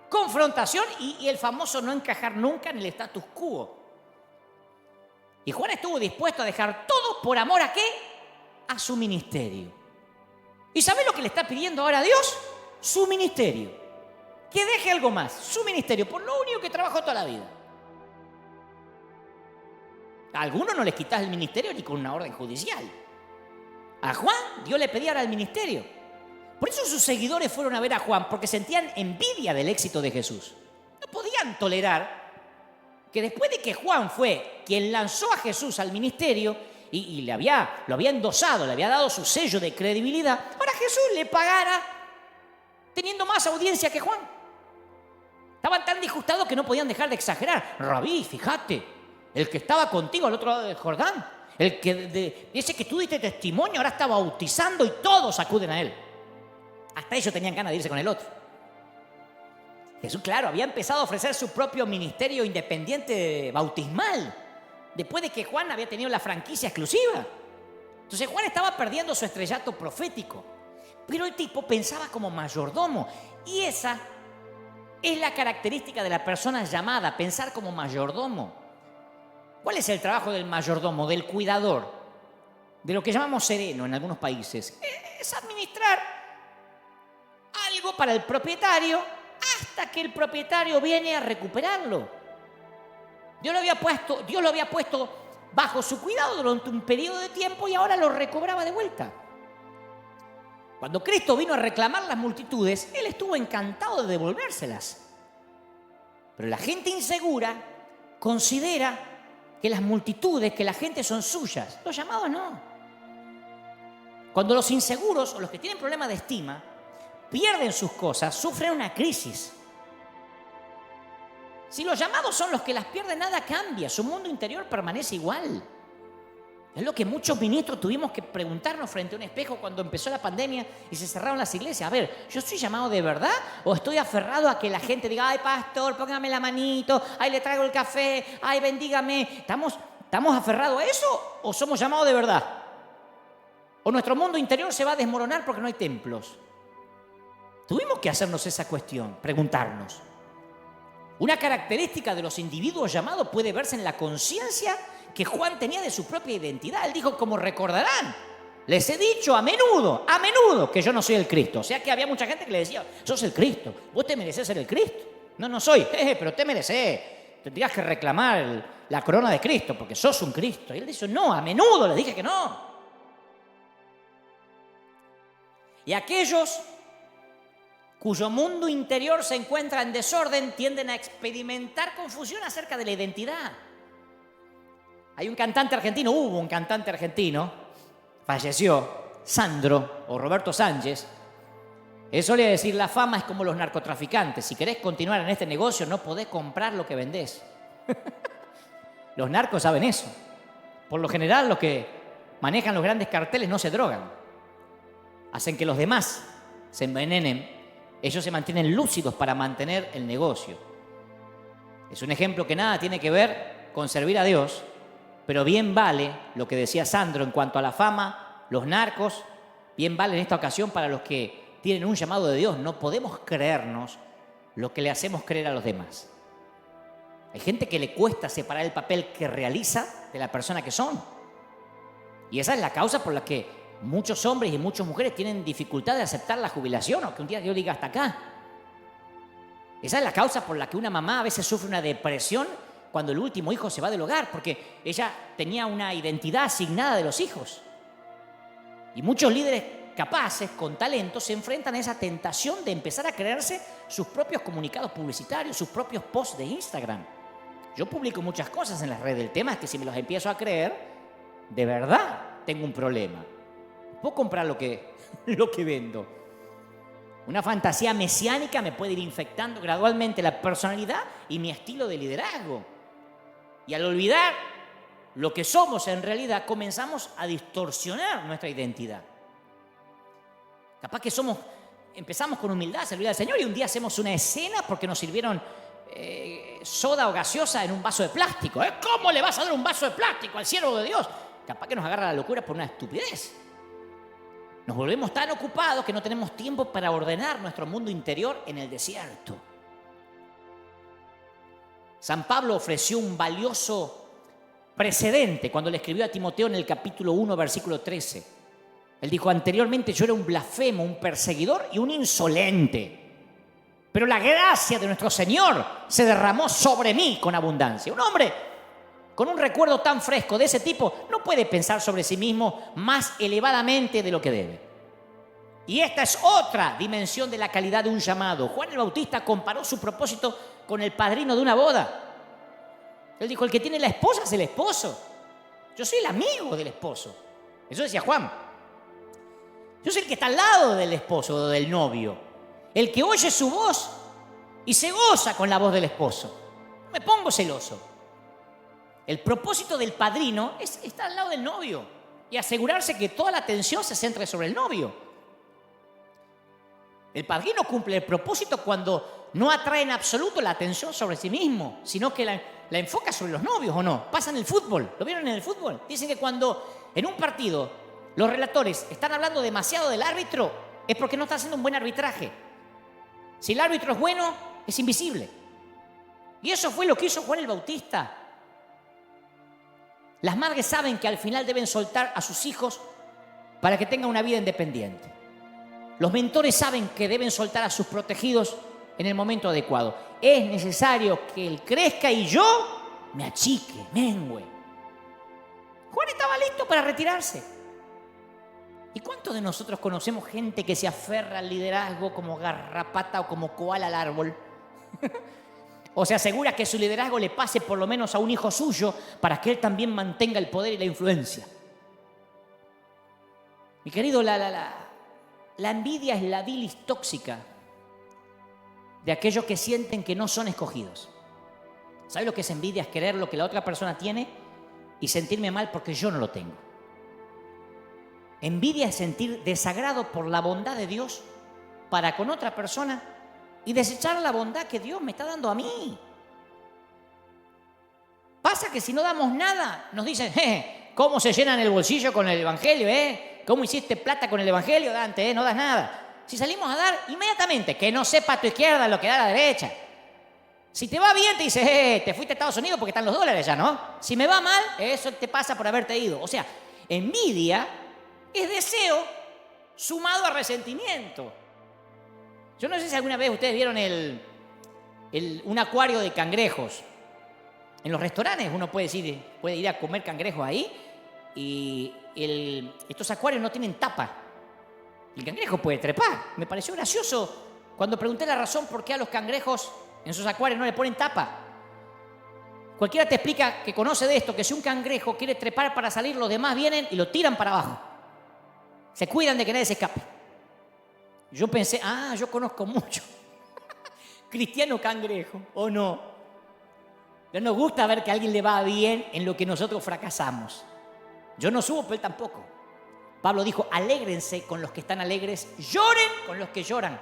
confrontación y el famoso no encajar nunca en el status quo. Y Juan estuvo dispuesto a dejar todo por amor ¿a qué? A su ministerio. ¿Y sabés lo que le está pidiendo ahora a Dios? Su ministerio. Que deje algo más, su ministerio, por lo único que trabajó toda la vida. A algunos no les quitas el ministerio ni con una orden judicial. A Juan Dios le pedía ahora el ministerio. Por eso sus seguidores fueron a ver a Juan, porque sentían envidia del éxito de Jesús. No podían tolerar que después de que Juan fue quien lanzó a Jesús al ministerio y lo había endosado, le había dado su sello de credibilidad, ahora Jesús le pagara teniendo más audiencia que Juan. Estaban tan disgustados que no podían dejar de exagerar. Rabí, fíjate, el que estaba contigo al otro lado del Jordán, ese que tú diste testimonio, ahora está bautizando y todos acuden a él. Hasta ellos tenían ganas de irse con el otro. Jesús, claro, había empezado a ofrecer su propio ministerio independiente bautismal. después de que Juan había tenido la franquicia exclusiva. Entonces Juan estaba perdiendo su estrellato profético. Pero el tipo pensaba como mayordomo. Y esa es la característica de la persona llamada, pensar como mayordomo. ¿Cuál es el trabajo del mayordomo, del cuidador? De lo que llamamos sereno en algunos países. Es administrar algo para el propietario hasta que el propietario viene a recuperarlo. Dios lo había puesto bajo su cuidado durante un periodo de tiempo y ahora lo recobraba de vuelta. Cuando Cristo vino a reclamar las multitudes, Él estuvo encantado de devolvérselas. Pero la gente insegura considera que las multitudes, que la gente son suyas. Los llamados no. Cuando los inseguros o los que tienen problemas de estima pierden sus cosas, sufren una crisis. Si los llamados son los que las pierden, nada cambia. Su mundo interior permanece igual. Es lo que muchos ministros tuvimos que preguntarnos frente a un espejo cuando empezó la pandemia y se cerraron las iglesias. A ver, ¿yo estoy llamado de verdad o estoy aferrado a que la gente diga, ay, pastor, póngame la manito, ay, le traigo el café, ay, bendígame? ¿Estamos aferrados a eso o somos llamados de verdad? ¿O nuestro mundo interior se va a desmoronar porque no hay templos? Tuvimos que hacernos esa cuestión, preguntarnos. Una característica de los individuos llamados puede verse en la conciencia que Juan tenía de su propia identidad. Él dijo, como recordarán, les he dicho a menudo, que yo no soy el Cristo. O sea que había mucha gente que le decía, sos el Cristo, vos te merecés ser el Cristo. No soy, pero te merecés. Tendrías que reclamar la corona de Cristo porque sos un Cristo. Y él dice, no, a menudo les dije que no. Y aquellos cuyo mundo interior se encuentra en desorden tienden a experimentar confusión acerca de la identidad. Hubo un cantante argentino, falleció, Sandro o Roberto Sánchez. Él solía decir, la fama es como los narcotraficantes. Si querés continuar en este negocio, no podés comprar lo que vendés. Los narcos saben eso. Por lo general, los que manejan los grandes carteles no se drogan. Hacen que los demás se envenenen. Ellos se mantienen lúcidos para mantener el negocio. Es un ejemplo que nada tiene que ver con servir a Dios, pero bien vale lo que decía Sandro en cuanto a la fama, los narcos, bien vale en esta ocasión para los que tienen un llamado de Dios. No podemos creernos lo que le hacemos creer a los demás. Hay gente que le cuesta separar el papel que realiza de la persona que son. Y esa es la causa por la que muchos hombres y muchas mujeres tienen dificultad de aceptar la jubilación o que un día Dios diga hasta acá. Esa es la causa por la que una mamá a veces sufre una depresión cuando el último hijo se va del hogar, porque ella tenía una identidad asignada de los hijos. Y muchos líderes capaces, con talento, se enfrentan a esa tentación de empezar a creerse sus propios comunicados publicitarios, sus propios posts de Instagram. Yo publico muchas cosas en las redes. El tema es que si me los empiezo a creer, de verdad tengo un problema. Puedo comprar lo que vendo. Una fantasía mesiánica me puede ir infectando gradualmente la personalidad y mi estilo de liderazgo. Y al olvidar lo que somos en realidad, comenzamos a distorsionar nuestra identidad. Capaz que empezamos con humildad a servir al Señor y un día hacemos una escena porque nos sirvieron soda o gaseosa en un vaso de plástico. ¿Cómo le vas a dar un vaso de plástico al siervo de Dios? Capaz que nos agarra la locura por una estupidez. Nos volvemos tan ocupados que no tenemos tiempo para ordenar nuestro mundo interior en el desierto. San Pablo ofreció un valioso precedente cuando le escribió a Timoteo en el capítulo 1, versículo 13. Él dijo, anteriormente yo era un blasfemo, un perseguidor y un insolente. Pero la gracia de nuestro Señor se derramó sobre mí con abundancia. Un hombre con un recuerdo tan fresco de ese tipo no puede pensar sobre sí mismo más elevadamente de lo que debe. Y esta es otra dimensión de la calidad de un llamado. Juan el Bautista comparó su propósito con el padrino de una boda. Él dijo, el que tiene la esposa es el esposo. Yo soy el amigo del esposo. Eso decía Juan. Yo soy el que está al lado del esposo o del novio. El que oye su voz y se goza con la voz del esposo. No me pongo celoso. El propósito del padrino es estar al lado del novio y asegurarse que toda la atención se centre sobre el novio. El padrino cumple el propósito cuando no atrae en absoluto la atención sobre sí mismo, sino que la enfoca sobre los novios, ¿o no? Pasa en el fútbol. ¿Lo vieron en el fútbol? Dicen que cuando en un partido los relatores están hablando demasiado del árbitro, es porque no está haciendo un buen arbitraje. Si el árbitro es bueno, es invisible. Y eso fue lo que hizo Juan el Bautista. Las madres saben que al final deben soltar a sus hijos para que tengan una vida independiente. Los mentores saben que deben soltar a sus protegidos en el momento adecuado. Es necesario que él crezca y yo me achique, mengüe. Juan estaba listo para retirarse. ¿Y cuántos de nosotros conocemos gente que se aferra al liderazgo como garrapata o como koala al árbol? O se asegura que su liderazgo le pase por lo menos a un hijo suyo para que él también mantenga el poder y la influencia. Mi querido, la envidia es la bilis tóxica de aquellos que sienten que no son escogidos. ¿Sabes lo que es envidia? Es querer lo que la otra persona tiene y sentirme mal porque yo no lo tengo. Envidia es sentir desagrado por la bondad de Dios para con otra persona y desechar la bondad que Dios me está dando a mí. Pasa que si no damos nada, nos dicen, ¿cómo se llenan el bolsillo con el evangelio, ¿Cómo hiciste plata con el evangelio, Dante, No das nada. Si salimos a dar inmediatamente, que no sepa a tu izquierda lo que da a la derecha. Si te va bien, te dice, te fuiste a Estados Unidos porque están los dólares ya, ¿no? Si me va mal, eso te pasa por haberte ido. O sea, envidia es deseo sumado a resentimiento. Yo no sé si alguna vez ustedes vieron un acuario de cangrejos. En los restaurantes uno puede ir a comer cangrejos ahí y estos acuarios no tienen tapa. El cangrejo puede trepar. Me pareció gracioso cuando pregunté la razón por qué a los cangrejos en sus acuarios no le ponen tapa. Cualquiera te explica que conoce de esto, que si un cangrejo quiere trepar para salir, los demás vienen y lo tiran para abajo. Se cuidan de que nadie se escape. Yo pensé, yo conozco mucho. Cristiano cangrejo, ¿o no? No nos gusta ver que a alguien le va bien en lo que nosotros fracasamos. Yo no subo, pero él tampoco. Pablo dijo, alégrense con los que están alegres, lloren con los que lloran.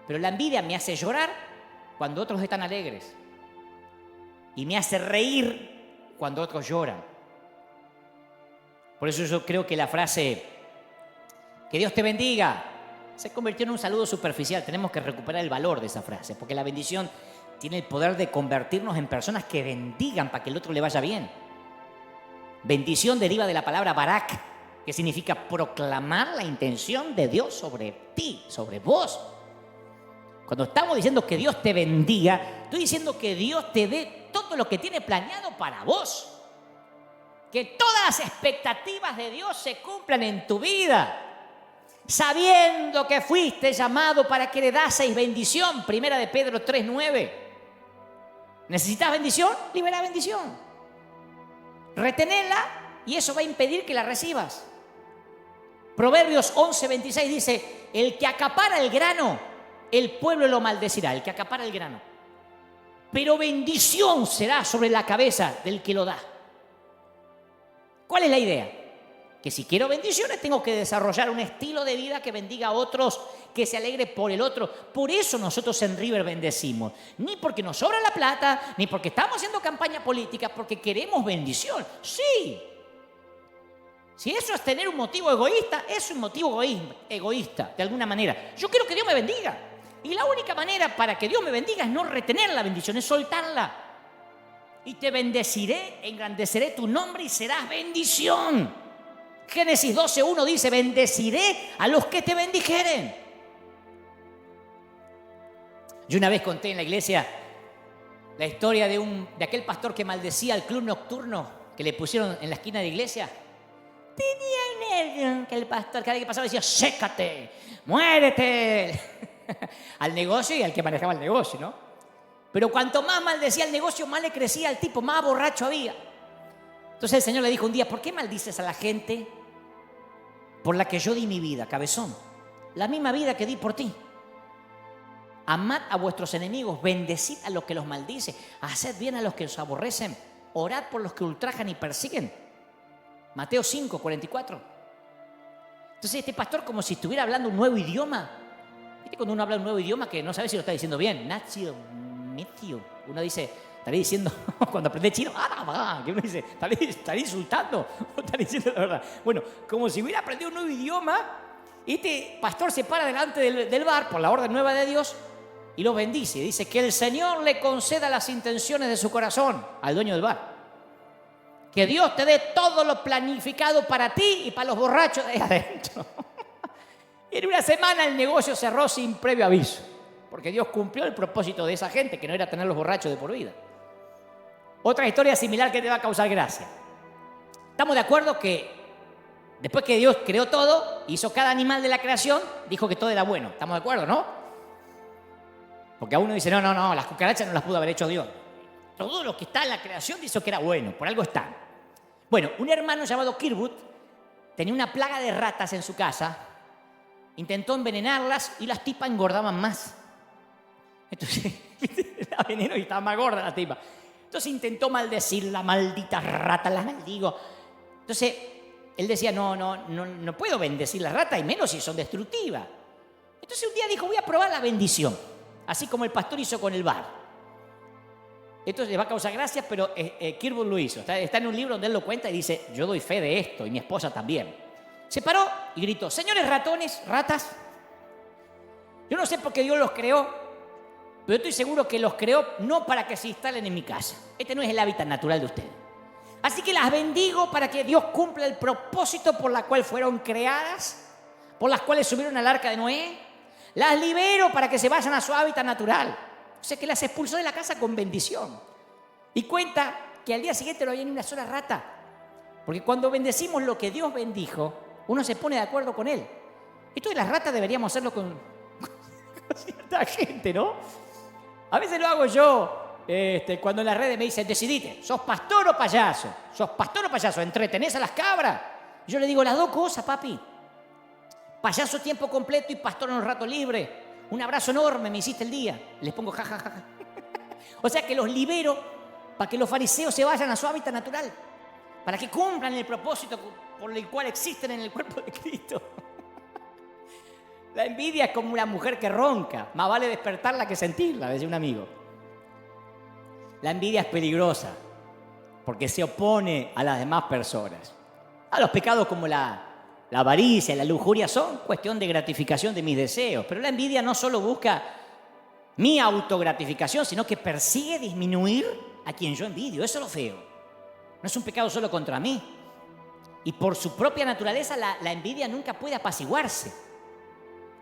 Pero la envidia me hace llorar cuando otros están alegres. Y me hace reír cuando otros lloran. Por eso yo creo que la frase, que Dios te bendiga, se convirtió en un saludo superficial. Tenemos que recuperar el valor de esa frase, porque la bendición tiene el poder de convertirnos en personas que bendigan para que el otro le vaya bien. Bendición deriva de la palabra barak, que significa proclamar la intención de Dios sobre ti, sobre vos. Cuando estamos diciendo que Dios te bendiga, estoy diciendo que Dios te dé todo lo que tiene planeado para vos. Que todas las expectativas de Dios se cumplan en tu vida. Sabiendo que fuiste llamado para que le daseis bendición. Primera de Pedro 3:9. ¿Necesitas bendición? Libera bendición. Retenela y eso va a impedir que la recibas. Proverbios 11:26 dice, el que acapara el grano, el pueblo lo maldecirá. El que acapara el grano. Pero bendición será sobre la cabeza del que lo da. ¿Cuál es la idea? Que si quiero bendiciones tengo que desarrollar un estilo de vida que bendiga a otros, que se alegre por el otro. Por eso nosotros en River bendecimos. Ni porque nos sobra la plata, ni porque estamos haciendo campaña política, porque queremos bendición. Sí. Si eso es tener un motivo egoísta, es un motivo egoísta, de alguna manera. Yo quiero que Dios me bendiga. Y la única manera para que Dios me bendiga es no retener la bendición, es soltarla. Y te bendeciré, engrandeceré tu nombre y serás bendición. Génesis 12:1 dice, bendeciré a los que te bendijeren. Yo una vez conté en la iglesia la historia de aquel pastor que maldecía al club nocturno que le pusieron en la esquina de la iglesia. Tenía nervio que el pastor cada vez que pasaba decía, sécate, muérete. Al negocio y al que manejaba el negocio, ¿no? Pero cuanto más maldecía el negocio, más le crecía al tipo, más borracho había. Entonces el Señor le dijo un día, ¿por qué maldices a la gente por la que yo di mi vida, cabezón? La misma vida que di por ti. Amad a vuestros enemigos, bendecid a los que los maldice, haced bien a los que los aborrecen, orad por los que ultrajan y persiguen. Mateo 5:44. Entonces este pastor, como si estuviera hablando un nuevo idioma. ¿Viste cuando uno habla un nuevo idioma que no sabe si lo está diciendo bien? Nacio, Mitio. Uno dice, Estaré diciendo, cuando aprendí chino, que uno dice, estaré insultando o estaré diciendo la verdad. Bueno, como si hubiera aprendido un nuevo idioma, este pastor se para delante del bar por la orden nueva de Dios y lo bendice. Dice que el Señor le conceda las intenciones de su corazón al dueño del bar. Que Dios te dé todo lo planificado para ti y para los borrachos de ahí adentro. Y en una semana el negocio cerró sin previo aviso, porque Dios cumplió el propósito de esa gente, que no era tener los borrachos de por vida. Otra historia similar que te va a causar gracia. Estamos de acuerdo que después que Dios creó todo, hizo cada animal de la creación, dijo que todo era bueno. ¿Estamos de acuerdo, no? Porque a uno dice, no, las cucarachas no las pudo haber hecho Dios. Todo lo que está en la creación dice que era bueno, por algo está. Bueno, un hermano llamado Kirkwood tenía una plaga de ratas en su casa, intentó envenenarlas y las tipas engordaban más. Entonces, era veneno y estaba más gorda la tipa. Entonces intentó maldecir la maldita rata, las maldigo. Entonces, él decía, no puedo bendecir las ratas, y menos si son destructivas. Entonces un día dijo, voy a probar la bendición, así como el pastor hizo con el bar. Esto les va a causar gracia, pero Kirkwood lo hizo. Está en un libro donde él lo cuenta y dice, yo doy fe de esto, y mi esposa también. Se paró y gritó, señores ratones, ratas, yo no sé por qué Dios los creó, pero estoy seguro que los creó no para que se instalen en mi casa. Este no es el hábitat natural de ustedes. Así que las bendigo para que Dios cumpla el propósito por la cual fueron creadas, por las cuales subieron al arca de Noé. Las libero para que se vayan a su hábitat natural. O sea que las expulsó de la casa con bendición. Y cuenta que al día siguiente no había ni una sola rata. Porque cuando bendecimos lo que Dios bendijo, uno se pone de acuerdo con él. Esto de las ratas deberíamos hacerlo con cierta gente, ¿no? A veces lo hago yo cuando en las redes me dicen, decidite, ¿sos pastor o payaso? ¿Sos pastor o payaso? ¿Entretenés a las cabras? Yo le digo las dos cosas, papi. Payaso tiempo completo y pastor en un rato libre. Un abrazo enorme, me hiciste el día. Les pongo jajaja. O sea que los libero para que los fariseos se vayan a su hábitat natural, para que cumplan el propósito por el cual existen en el cuerpo de Cristo. La envidia es como una mujer que ronca. Más vale despertarla que sentirla, decía un amigo. La envidia es peligrosa porque se opone a las demás personas. A los pecados como la avaricia y la lujuria son cuestión de gratificación de mis deseos. Pero la envidia no solo busca mi autogratificación, sino que persigue disminuir a quien yo envidio. Eso es lo feo. No es un pecado solo contra mí. Y por su propia naturaleza la envidia nunca puede apaciguarse.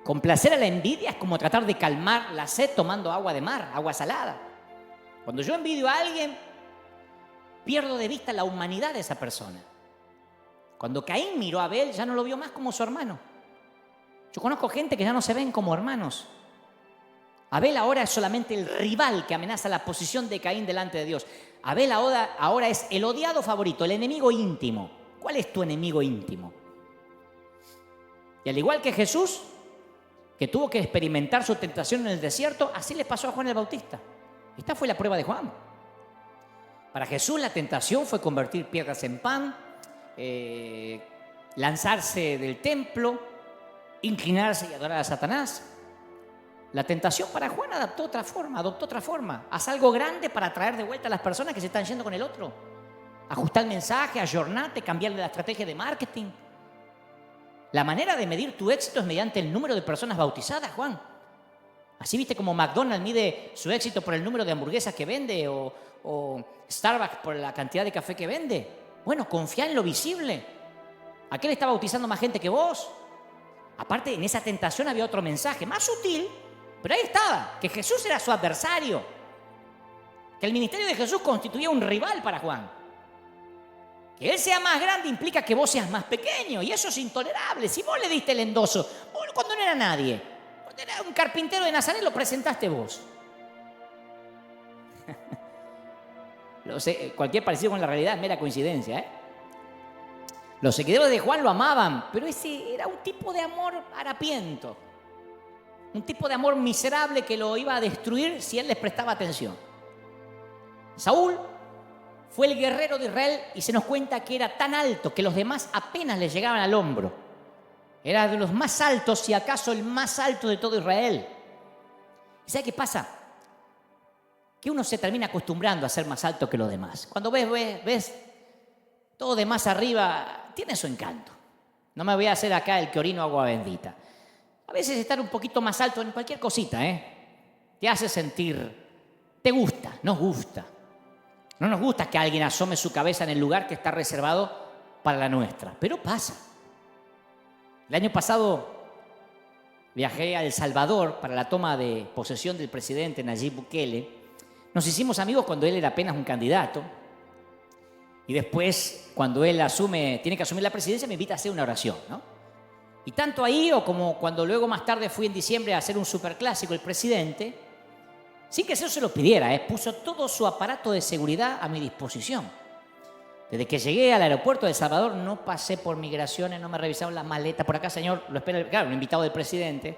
Complacer a la envidia es como tratar de calmar la sed tomando agua de mar, agua salada. Cuando yo envidio a alguien, pierdo de vista la humanidad de esa persona. Cuando Caín miró a Abel, ya no lo vio más como su hermano. Yo conozco gente que ya no se ven como hermanos. Abel ahora es solamente el rival que amenaza la posición de Caín delante de Dios. Abel ahora es el odiado favorito, el enemigo íntimo. ¿Cuál es tu enemigo íntimo? Y al igual que Jesús, que tuvo que experimentar su tentación en el desierto, así le pasó a Juan el Bautista. Esta fue la prueba de Juan. Para Jesús la tentación fue convertir piedras en pan, lanzarse del templo, inclinarse y adorar a Satanás. La tentación para Juan adoptó otra forma. Haz algo grande para traer de vuelta a las personas que se están yendo con el otro. Ajustar el mensaje, ayornarte, cambiarle la estrategia de marketing. La manera de medir tu éxito es mediante el número de personas bautizadas, Juan. Así viste como McDonald's mide su éxito por el número de hamburguesas que vende o Starbucks por la cantidad de café que vende. Bueno, confía en lo visible. Aquel está bautizando más gente que vos. Aparte, en esa tentación había otro mensaje, más sutil, pero ahí estaba, que Jesús era su adversario. Que el ministerio de Jesús constituía un rival para Juan. Que él sea más grande implica que vos seas más pequeño, y eso es intolerable. Si vos le diste el endoso, vos cuando no era nadie, cuando era un carpintero de Nazaret, lo presentaste vos. Lo sé, cualquier parecido con la realidad es mera coincidencia, ¿eh? Los seguidores de Juan lo amaban, pero ese era un tipo de amor harapiento. Un tipo de amor miserable que lo iba a destruir si él les prestaba atención. Saúl fue el guerrero de Israel y se nos cuenta que era tan alto que los demás apenas le llegaban al hombro. Era de los más altos, si acaso el más alto de todo Israel. ¿Y sabe qué pasa? que uno se termina acostumbrando a ser más alto que los demás. Cuando ves todo de más arriba, tiene su encanto. No me voy a hacer acá el que orino agua bendita. A veces estar un poquito más alto en cualquier cosita, te hace sentir, te gusta, nos gusta. No nos gusta que alguien asome su cabeza en el lugar que está reservado para la nuestra, pero pasa. El año pasado viajé a El Salvador para la toma de posesión del presidente Nayib Bukele. Nos hicimos amigos cuando él era apenas un candidato. Y después, cuando él tiene que asumir la presidencia, me invita a hacer una oración, ¿no? Y tanto ahí, o como cuando luego más tarde fui en diciembre a hacer un superclásico, el presidente, sin que eso se lo pidiera, puso todo su aparato de seguridad a mi disposición. Desde que llegué al aeropuerto de El Salvador, no pasé por migraciones, no me revisaron la maleta. Por acá, señor, lo espera, claro, un invitado del presidente.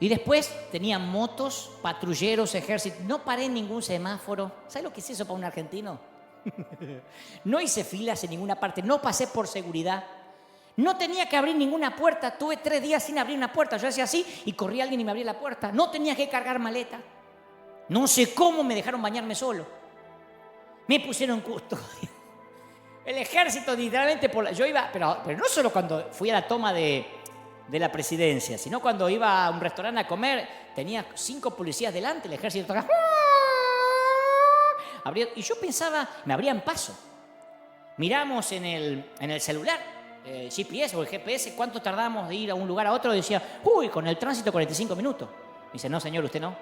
Y después tenían motos, patrulleros, ejército. No paré en ningún semáforo. ¿Sabes lo que es eso para un argentino? No hice filas en ninguna parte, no pasé por seguridad. No tenía que abrir ninguna puerta. Tuve 3 días sin abrir una puerta. Yo hacía así y corría alguien y me abría la puerta. No tenía que cargar maleta. No sé cómo me dejaron bañarme solo. Me pusieron custodia. El ejército literalmente yo iba, pero no solo cuando fui a la toma de la presidencia, sino cuando iba a un restaurante a comer, tenía 5 policías delante, el ejército tocaba. Y yo pensaba, me abrían paso. Miramos en el celular, el GPS o el GPS, cuánto tardamos de ir a un lugar a otro, y decía, con el tránsito 45 minutos. Me dice, no señor, usted no.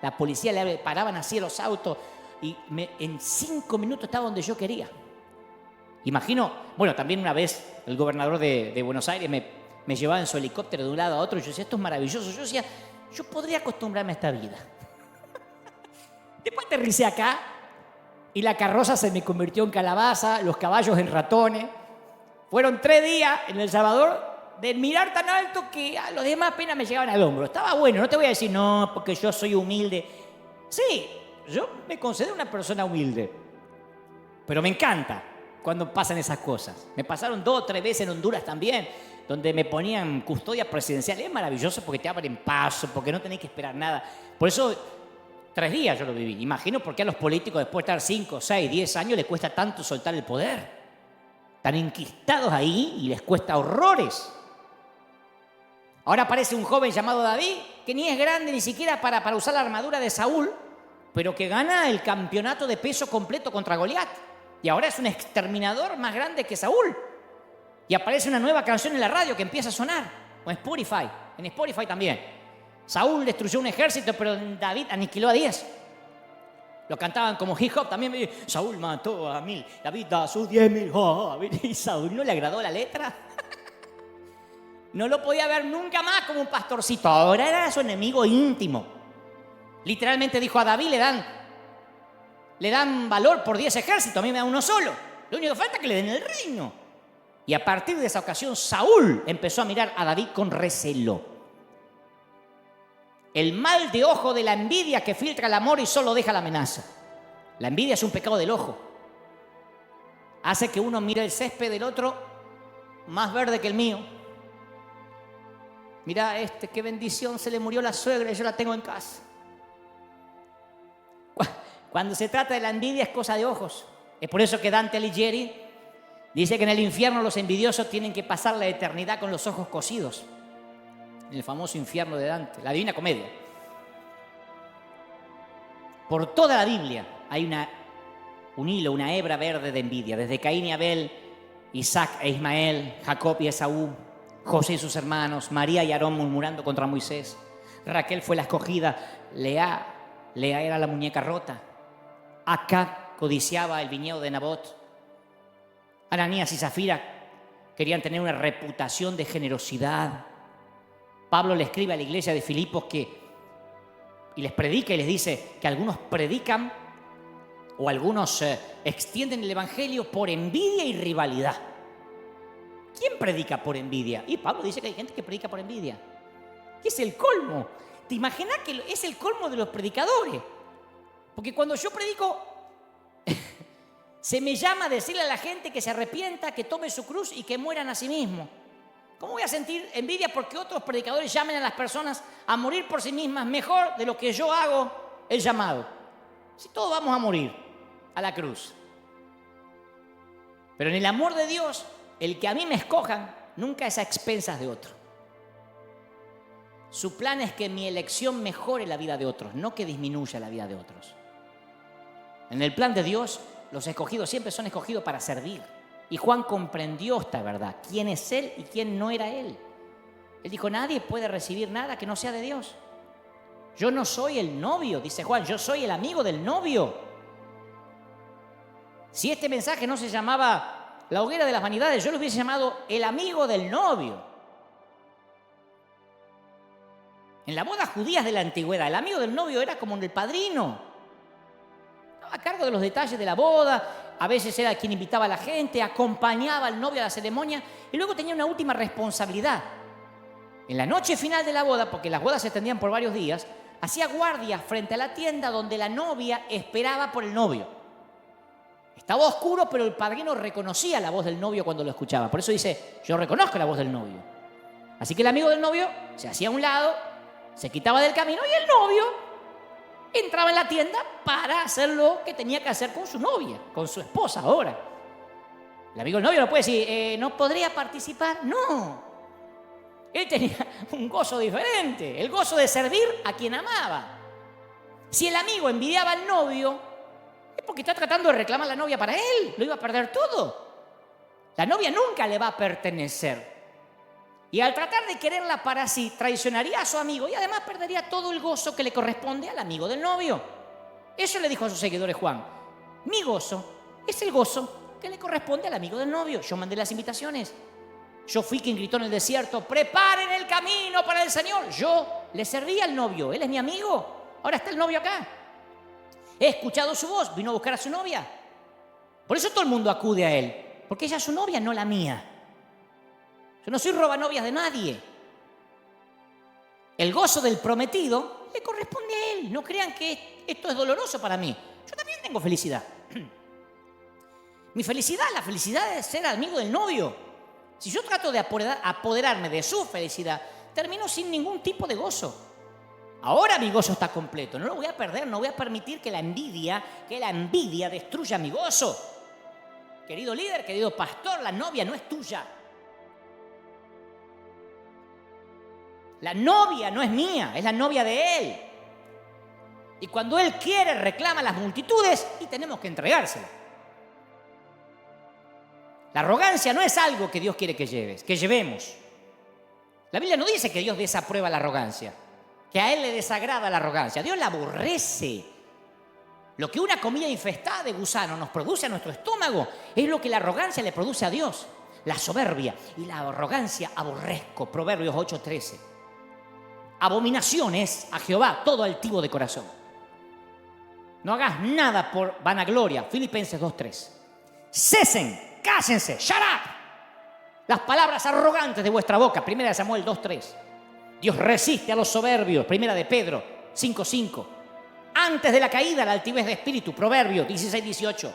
La policía le paraban así los autos y en 5 minutos estaba donde yo quería. Imagino, bueno, también una vez el gobernador de Buenos Aires me llevaba en su helicóptero de un lado a otro y yo decía, esto es maravilloso. Yo decía, yo podría acostumbrarme a esta vida. Después aterricé acá y la carroza se me convirtió en calabaza, los caballos en ratones. Fueron 3 días en El Salvador de mirar tan alto que a los demás apenas me llegaban al hombro. Estaba bueno, no te voy a decir, no, porque yo soy humilde. Sí, yo me considero una persona humilde, pero me encanta cuando pasan esas cosas. Me pasaron 2 o 3 veces en Honduras también, donde me ponían custodia presidencial. Es maravilloso porque te abren paso, porque no tenés que esperar nada. Por eso 3 días yo lo viví. Imagino por qué a los políticos después de estar 5, 6, 10 años les cuesta tanto soltar el poder. Están enquistados ahí y les cuesta horrores. Ahora aparece un joven llamado David, que ni es grande ni siquiera para usar la armadura de Saúl, pero que gana el campeonato de peso completo contra Goliat. Y ahora es un exterminador más grande que Saúl. Y aparece una nueva canción en la radio que empieza a sonar. O en Spotify. En Spotify también. Saúl destruyó un ejército, pero David aniquiló a 10. Lo cantaban como hip hop también. Saúl mató a 1000, David a sus 10.000. Y Saúl no le agradó la letra. No lo podía ver nunca más como un pastorcito. Ahora era su enemigo íntimo. Literalmente dijo a David, le dan valor por 10 ejércitos, a mí me da uno solo. Lo único que falta es que le den el reino. Y a partir de esa ocasión, Saúl empezó a mirar a David con recelo. El mal de ojo de la envidia que filtra el amor y solo deja la amenaza. La envidia es un pecado del ojo. Hace que uno mire el césped del otro más verde que el mío. Mirá qué bendición, se le murió la suegra y yo la tengo en casa. Cuando se trata de la envidia es cosa de ojos. Es por eso que Dante Alighieri dice que en el infierno los envidiosos tienen que pasar la eternidad con los ojos cosidos. En el famoso infierno de Dante, la Divina Comedia. Por toda la Biblia hay un hilo, una hebra verde de envidia. Desde Caín y Abel, Isaac e Ismael, Jacob y Esaú, José y sus hermanos, María y Aarón murmurando contra Moisés. Raquel fue la escogida, Lea era la muñeca rota. Acab codiciaba el viñedo de Nabot. Ananías y Zafira querían tener una reputación de generosidad. Pablo le escribe a la iglesia de Filipos y les predica y les dice que algunos predican o algunos extienden el evangelio por envidia y rivalidad. ¿Quién predica por envidia? Y Pablo dice que hay gente que predica por envidia. ¿Qué es el colmo? ¿Te imaginas que es el colmo de los predicadores? Porque cuando yo predico, se me llama a decirle a la gente que se arrepienta, que tome su cruz y que mueran a sí mismos. ¿Cómo voy a sentir envidia porque otros predicadores llamen a las personas a morir por sí mismas mejor de lo que yo hago el llamado? Si todos vamos a morir a la cruz. Pero en el amor de Dios, el que a mí me escojan nunca es a expensas de otro. Su plan es que mi elección mejore la vida de otros, no que disminuya la vida de otros. En el plan de Dios, los escogidos siempre son escogidos para servir. Y Juan comprendió esta verdad, quién es él y quién no era él. Él dijo, nadie puede recibir nada que no sea de Dios. Yo no soy el novio, dice Juan, yo soy el amigo del novio. Si este mensaje no se llamaba la hoguera de las vanidades, yo lo hubiese llamado el amigo del novio. En las bodas judías de la antigüedad, el amigo del novio era como el padrino. Estaba a cargo de los detalles de la boda, a veces era quien invitaba a la gente, acompañaba al novio a la ceremonia y luego tenía una última responsabilidad. En la noche final de la boda, porque las bodas se extendían por varios días, hacía guardia frente a la tienda donde la novia esperaba por el novio. Estaba oscuro, pero el padrino reconocía la voz del novio cuando lo escuchaba. Por eso dice, yo reconozco la voz del novio. Así que el amigo del novio se hacía a un lado, se quitaba del camino y el novio entraba en la tienda para hacer lo que tenía que hacer con su novia, con su esposa ahora. El amigo del novio no puede decir, ¿no podría participar? No. Él tenía un gozo diferente, el gozo de servir a quien amaba. Si el amigo envidiaba al novio, es porque está tratando de reclamar a la novia para él, lo iba a perder todo. La novia nunca le va a pertenecer. Y al tratar de quererla para sí, traicionaría a su amigo y además perdería todo el gozo que le corresponde al amigo del novio. Eso le dijo a sus seguidores Juan. Mi gozo es el gozo que le corresponde al amigo del novio. Yo mandé las invitaciones. Yo fui quien gritó en el desierto, preparen el camino para el Señor. Yo le serví al novio, él es mi amigo. Ahora está el novio acá. He escuchado su voz, vino a buscar a su novia. Por eso todo el mundo acude a él, porque ella es su novia, no la mía. Yo no soy robanovias de nadie. El gozo del prometido le corresponde a él. No crean que esto es doloroso para mí. Yo también tengo felicidad. Mi felicidad, la felicidad de ser amigo del novio. Si yo trato de apoderarme de su felicidad, termino sin ningún tipo de gozo. Ahora mi gozo está completo, no lo voy a perder, no voy a permitir que la envidia destruya mi gozo. Querido líder, querido pastor, la novia no es tuya. La novia no es mía, es la novia de él. Y cuando él quiere, reclama a las multitudes y tenemos que entregársela. La arrogancia no es algo que Dios quiere que llevemos. La Biblia no dice que Dios desaprueba la arrogancia, que a Él le desagrada la arrogancia. Dios la aborrece. Lo que una comida infestada de gusano nos produce a nuestro estómago es lo que la arrogancia le produce a Dios. La soberbia y la arrogancia aborrezco. Proverbios 8:13. Abominación es a Jehová todo altivo de corazón. No hagas nada por vanagloria. Filipenses 2:3. Cesen. Cállense, shut up. Las palabras arrogantes de vuestra boca. 1 Samuel 2:3. Dios resiste a los soberbios. 1 de Pedro 5:5. Antes de la caída, la altivez de espíritu. Proverbios 16:18.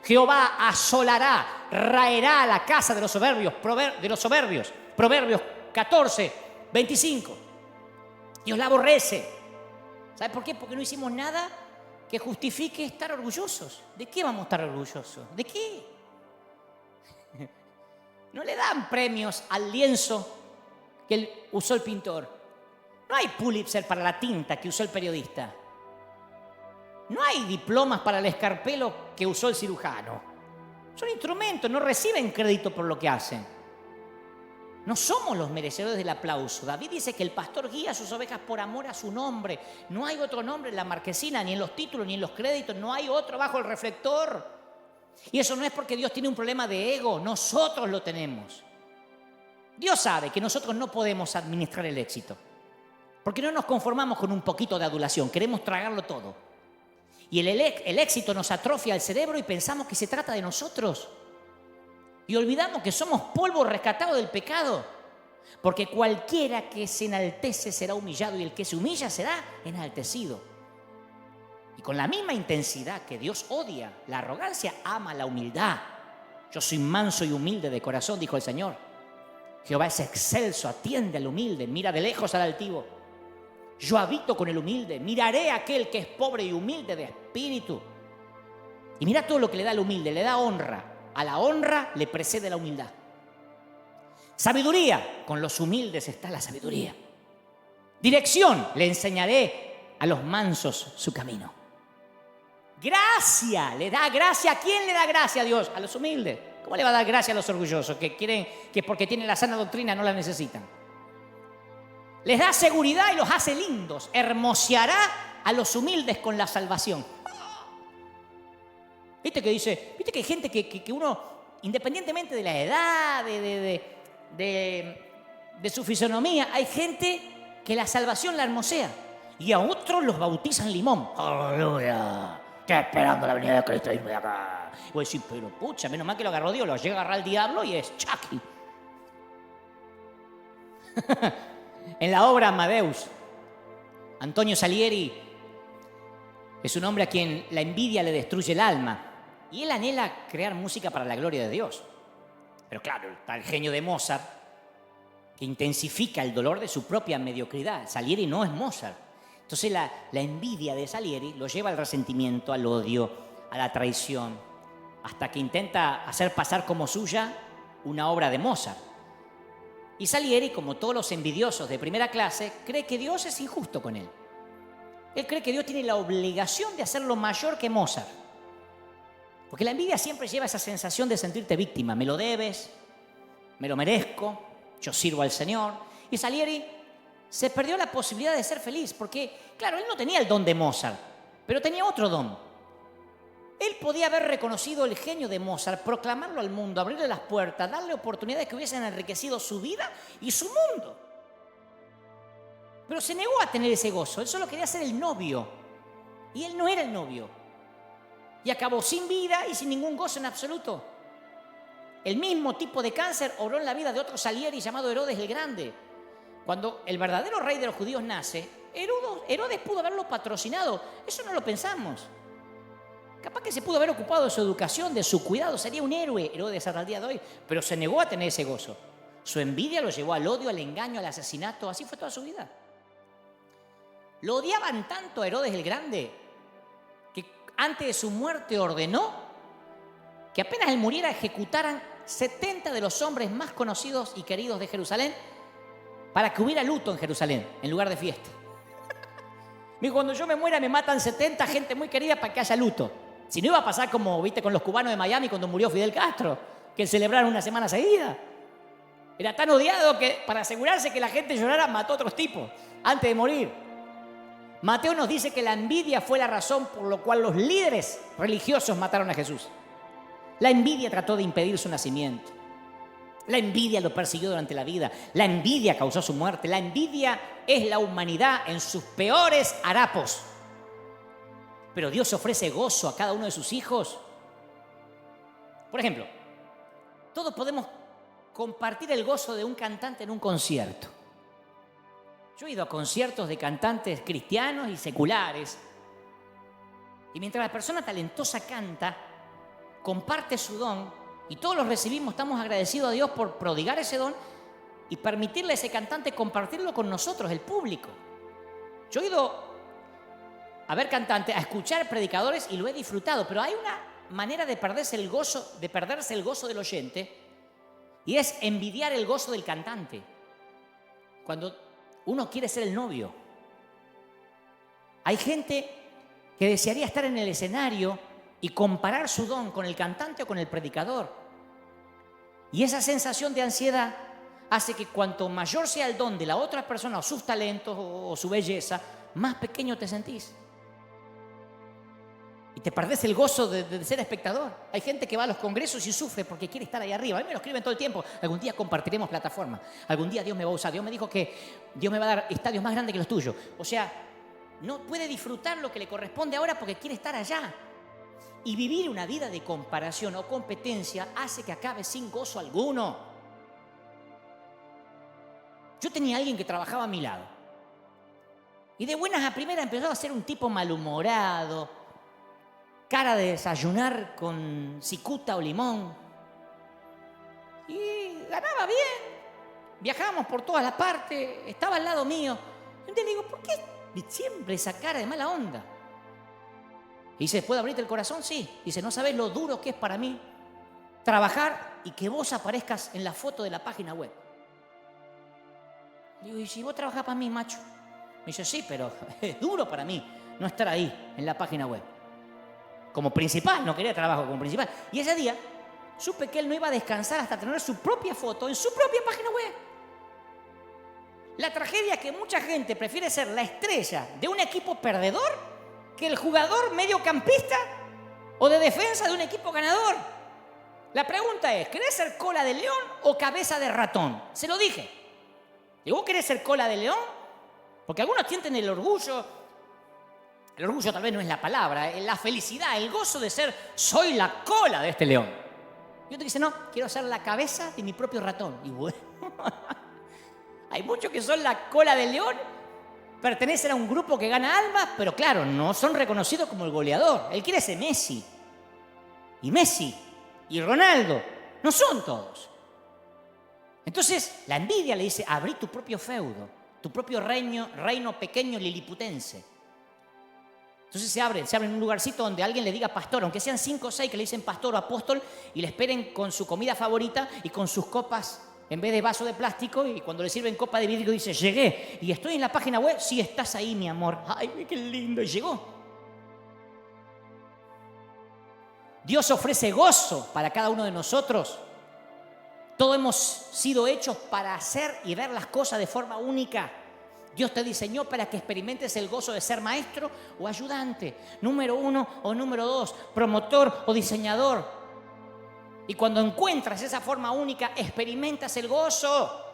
Jehová asolará, raerá a la casa de los soberbios. Proverbios 14:25. Dios la aborrece. ¿Sabe por qué? Porque no hicimos nada que justifique estar orgullosos. ¿De qué vamos a estar orgullosos? ¿De qué? No le dan premios al lienzo que usó el pintor. No hay Pulitzer para la tinta que usó el periodista. No hay diplomas para el escarpelo que usó el cirujano. Son instrumentos, no reciben crédito por lo que hacen. No somos los merecedores del aplauso. David dice que el pastor guía a sus ovejas por amor a su nombre. No hay otro nombre en la marquesina, ni en los títulos, ni en los créditos. No hay otro bajo el reflector. Y eso no es porque Dios tiene un problema de ego, nosotros lo tenemos. Dios sabe que nosotros no podemos administrar el éxito, porque no nos conformamos con un poquito de adulación, queremos tragarlo todo. Y el éxito nos atrofia el cerebro y pensamos que se trata de nosotros. Y olvidamos que somos polvo rescatado del pecado, porque cualquiera que se enaltece será humillado y el que se humilla será enaltecido. Y con la misma intensidad que Dios odia la arrogancia, ama la humildad. Yo soy manso y humilde de corazón, dijo el Señor. Jehová es excelso, atiende al humilde, mira de lejos al altivo. Yo habito con el humilde, miraré a aquel que es pobre y humilde de espíritu. Y mira todo lo que le da al humilde, le da honra. A la honra le precede la humildad. Sabiduría, con los humildes está la sabiduría. Dirección, le enseñaré a los mansos su camino. Gracia, le da gracia. ¿A quién le da gracia a Dios? A los humildes. ¿Cómo le va a dar gracia a los orgullosos que creen que porque tienen la sana doctrina no la necesitan? Les da seguridad y los hace lindos. Hermoseará a los humildes con la salvación. ¿Viste que dice? ¿Viste que hay gente que uno, independientemente de la edad, de su fisonomía, hay gente que la salvación la hermosea y a otros los bautizan limón? ¡Aleluya! Estoy esperando la venida de Cristo irme de acá. Y voy a decir, pero pucha, menos mal que lo agarró Dios, lo llega a agarrar el diablo y es Chucky. En la obra Amadeus, Antonio Salieri es un hombre a quien la envidia le destruye el alma. Y él anhela crear música para la gloria de Dios. Pero claro, está el genio de Mozart, que intensifica el dolor de su propia mediocridad. Salieri no es Mozart. Entonces la envidia de Salieri lo lleva al resentimiento, al odio, a la traición, hasta que intenta hacer pasar como suya una obra de Mozart. Y Salieri, como todos los envidiosos de primera clase, cree que Dios es injusto con él. Él cree que Dios tiene la obligación de hacerlo mayor que Mozart. Porque la envidia siempre lleva esa sensación de sentirte víctima. Me lo debes, me lo merezco, yo sirvo al Señor. Y Salieri se perdió la posibilidad de ser feliz porque, claro, él no tenía el don de Mozart, pero tenía otro don. Él podía haber reconocido el genio de Mozart, proclamarlo al mundo, abrirle las puertas, darle oportunidades que hubiesen enriquecido su vida y su mundo. Pero se negó a tener ese gozo. Él solo quería ser el novio. Y él no era el novio. Y acabó sin vida y sin ningún gozo en absoluto. El mismo tipo de cáncer obró en la vida de otro Salieri llamado Herodes el Grande. Cuando el verdadero rey de los judíos nace, Herodes pudo haberlo patrocinado. Eso no lo pensamos. Capaz que se pudo haber ocupado de su educación, de su cuidado. Sería un héroe Herodes hasta el día de hoy. Pero se negó a tener ese gozo. Su envidia lo llevó al odio, al engaño, al asesinato. Así fue toda su vida. Lo odiaban tanto a Herodes el Grande que antes de su muerte ordenó que apenas él muriera ejecutaran 70 de los hombres más conocidos y queridos de Jerusalén para que hubiera luto en Jerusalén, en lugar de fiesta. Cuando yo me muera me matan 70 gente muy querida para que haya luto. Si no iba a pasar como, viste, con los cubanos de Miami cuando murió Fidel Castro, que celebraron una semana seguida. Era tan odiado que para asegurarse que la gente llorara mató a otros tipos antes de morir. Mateo nos dice que la envidia fue la razón por la cual los líderes religiosos mataron a Jesús. La envidia trató de impedir su nacimiento. La envidia lo persiguió durante la vida. La envidia causó su muerte. La envidia es la humanidad en sus peores harapos. Pero Dios ofrece gozo a cada uno de sus hijos. Por ejemplo, todos podemos compartir el gozo de un cantante en un concierto. Yo he ido a conciertos de cantantes cristianos y seculares. Y mientras la persona talentosa canta, comparte su don, y todos los recibimos, estamos agradecidos a Dios por prodigar ese don y permitirle a ese cantante compartirlo con nosotros, el público. Yo he ido a ver cantantes, a escuchar predicadores y lo he disfrutado, pero hay una manera de perderse el gozo del oyente, y es envidiar el gozo del cantante. Cuando uno quiere ser el novio. Hay gente que desearía estar en el escenario y comparar su don con el cantante o con el predicador. Y esa sensación de ansiedad hace que cuanto mayor sea el don de la otra persona o sus talentos o su belleza, más pequeño te sentís. Y te perdés el gozo de ser espectador. Hay gente que va a los congresos y sufre porque quiere estar ahí arriba. A mí me lo escriben todo el tiempo. Algún día compartiremos plataforma. Algún día Dios me va a usar. Dios me dijo que Dios me va a dar estadios más grandes que los tuyos. O sea, no puede disfrutar lo que le corresponde ahora porque quiere estar allá. Y vivir una vida de comparación o competencia hace que acabe sin gozo alguno. Yo tenía a alguien que trabajaba a mi lado. Y de buenas a primeras empezó a ser un tipo malhumorado, cara de desayunar con cicuta o limón. Y ganaba bien. Viajábamos por todas las partes, estaba al lado mío. Entonces le digo, ¿por qué siempre esa cara de mala onda? Y dice, ¿puedo abrirte el corazón? Sí. Dice, no sabes lo duro que es para mí trabajar y que vos aparezcas en la foto de la página web. Digo, ¿y si vos trabajás para mí, macho? Me dice, sí, pero es duro para mí no estar ahí en la página web. Como principal, no quería trabajo como principal. Y ese día supe que él no iba a descansar hasta tener su propia foto en su propia página web. La tragedia es que mucha gente prefiere ser la estrella de un equipo perdedor que el jugador mediocampista o de defensa de un equipo ganador. La pregunta es, ¿querés ser cola de león o cabeza de ratón? Se lo dije. ¿Y vos querés ser cola de león? Porque algunos sienten el orgullo tal vez no es la palabra, la felicidad, el gozo de ser, soy la cola de este león. Y otro dice, no, quiero ser la cabeza de mi propio ratón. Y bueno, hay muchos que son la cola del león, pertenecen a un grupo que gana almas, pero claro, no son reconocidos como el goleador. Él quiere ser Messi. Y Messi y Ronaldo no son todos. Entonces la envidia le dice, abrí tu propio feudo, tu propio reino pequeño liliputense. Entonces se abre en un lugarcito donde alguien le diga pastor, aunque sean 5 o 6 que le dicen pastor o apóstol, y le esperen con su comida favorita y con sus copas en vez de vaso de plástico, y cuando le sirven copa de vidrio dice, llegué, y estoy en la página web, sí, estás ahí, mi amor. Ay, qué lindo, y llegó. Dios ofrece gozo para cada uno de nosotros. Todos hemos sido hechos para hacer y ver las cosas de forma única. Dios te diseñó para que experimentes el gozo de ser maestro o ayudante, número 1 o número 2, promotor o diseñador. Y cuando encuentras esa forma única, experimentas el gozo.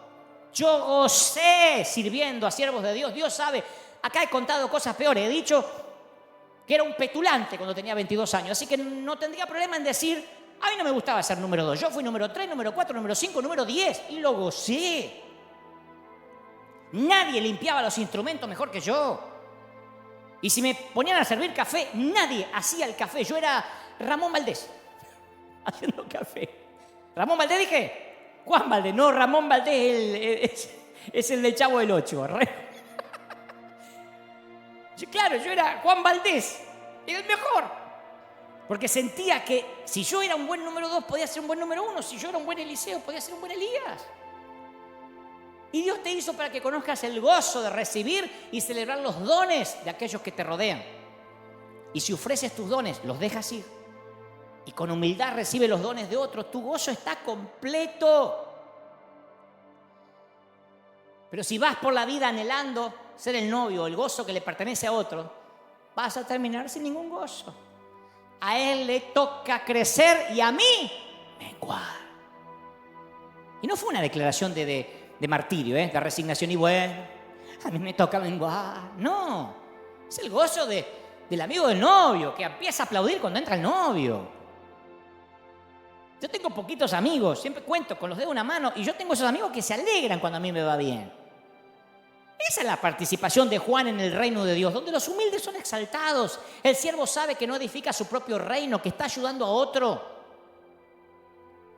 Yo gocé sirviendo a siervos de Dios. Dios sabe, acá he contado cosas peores. He dicho que era un petulante cuando tenía 22 años, así que no tendría problema en decir, a mí no me gustaba ser número 2. Yo fui número 3, número 4, número 5, número 10 y lo gocé. Nadie limpiaba los instrumentos mejor que yo. Y si me ponían a servir café, nadie hacía el café. Yo era Ramón Valdés haciendo café. Ramón Valdés dije, Juan Valdés, no, Ramón Valdés es el del Chavo del 8. Claro, yo era Juan Valdés, el mejor. Porque sentía que si yo era un buen número 2, podía ser un buen número 1. Si yo era un buen Eliseo, podía ser un buen Elías. Y Dios te hizo para que conozcas el gozo de recibir y celebrar los dones de aquellos que te rodean. Y si ofreces tus dones, los dejas ir. Y con humildad recibes los dones de otros, tu gozo está completo. Pero si vas por la vida anhelando ser el novio, el gozo que le pertenece a otro, vas a terminar sin ningún gozo. A él le toca crecer y a mí menguar. Y no fue una declaración de martirio, de resignación y bueno, a mí me toca menguar. No, es el gozo del amigo del novio que empieza a aplaudir cuando entra el novio. Yo tengo poquitos amigos, siempre cuento con los dedos de una mano, y yo tengo esos amigos que se alegran cuando a mí me va bien. Esa es la participación de Juan en el reino de Dios, donde los humildes son exaltados. El siervo sabe que no edifica su propio reino, que está ayudando a otro.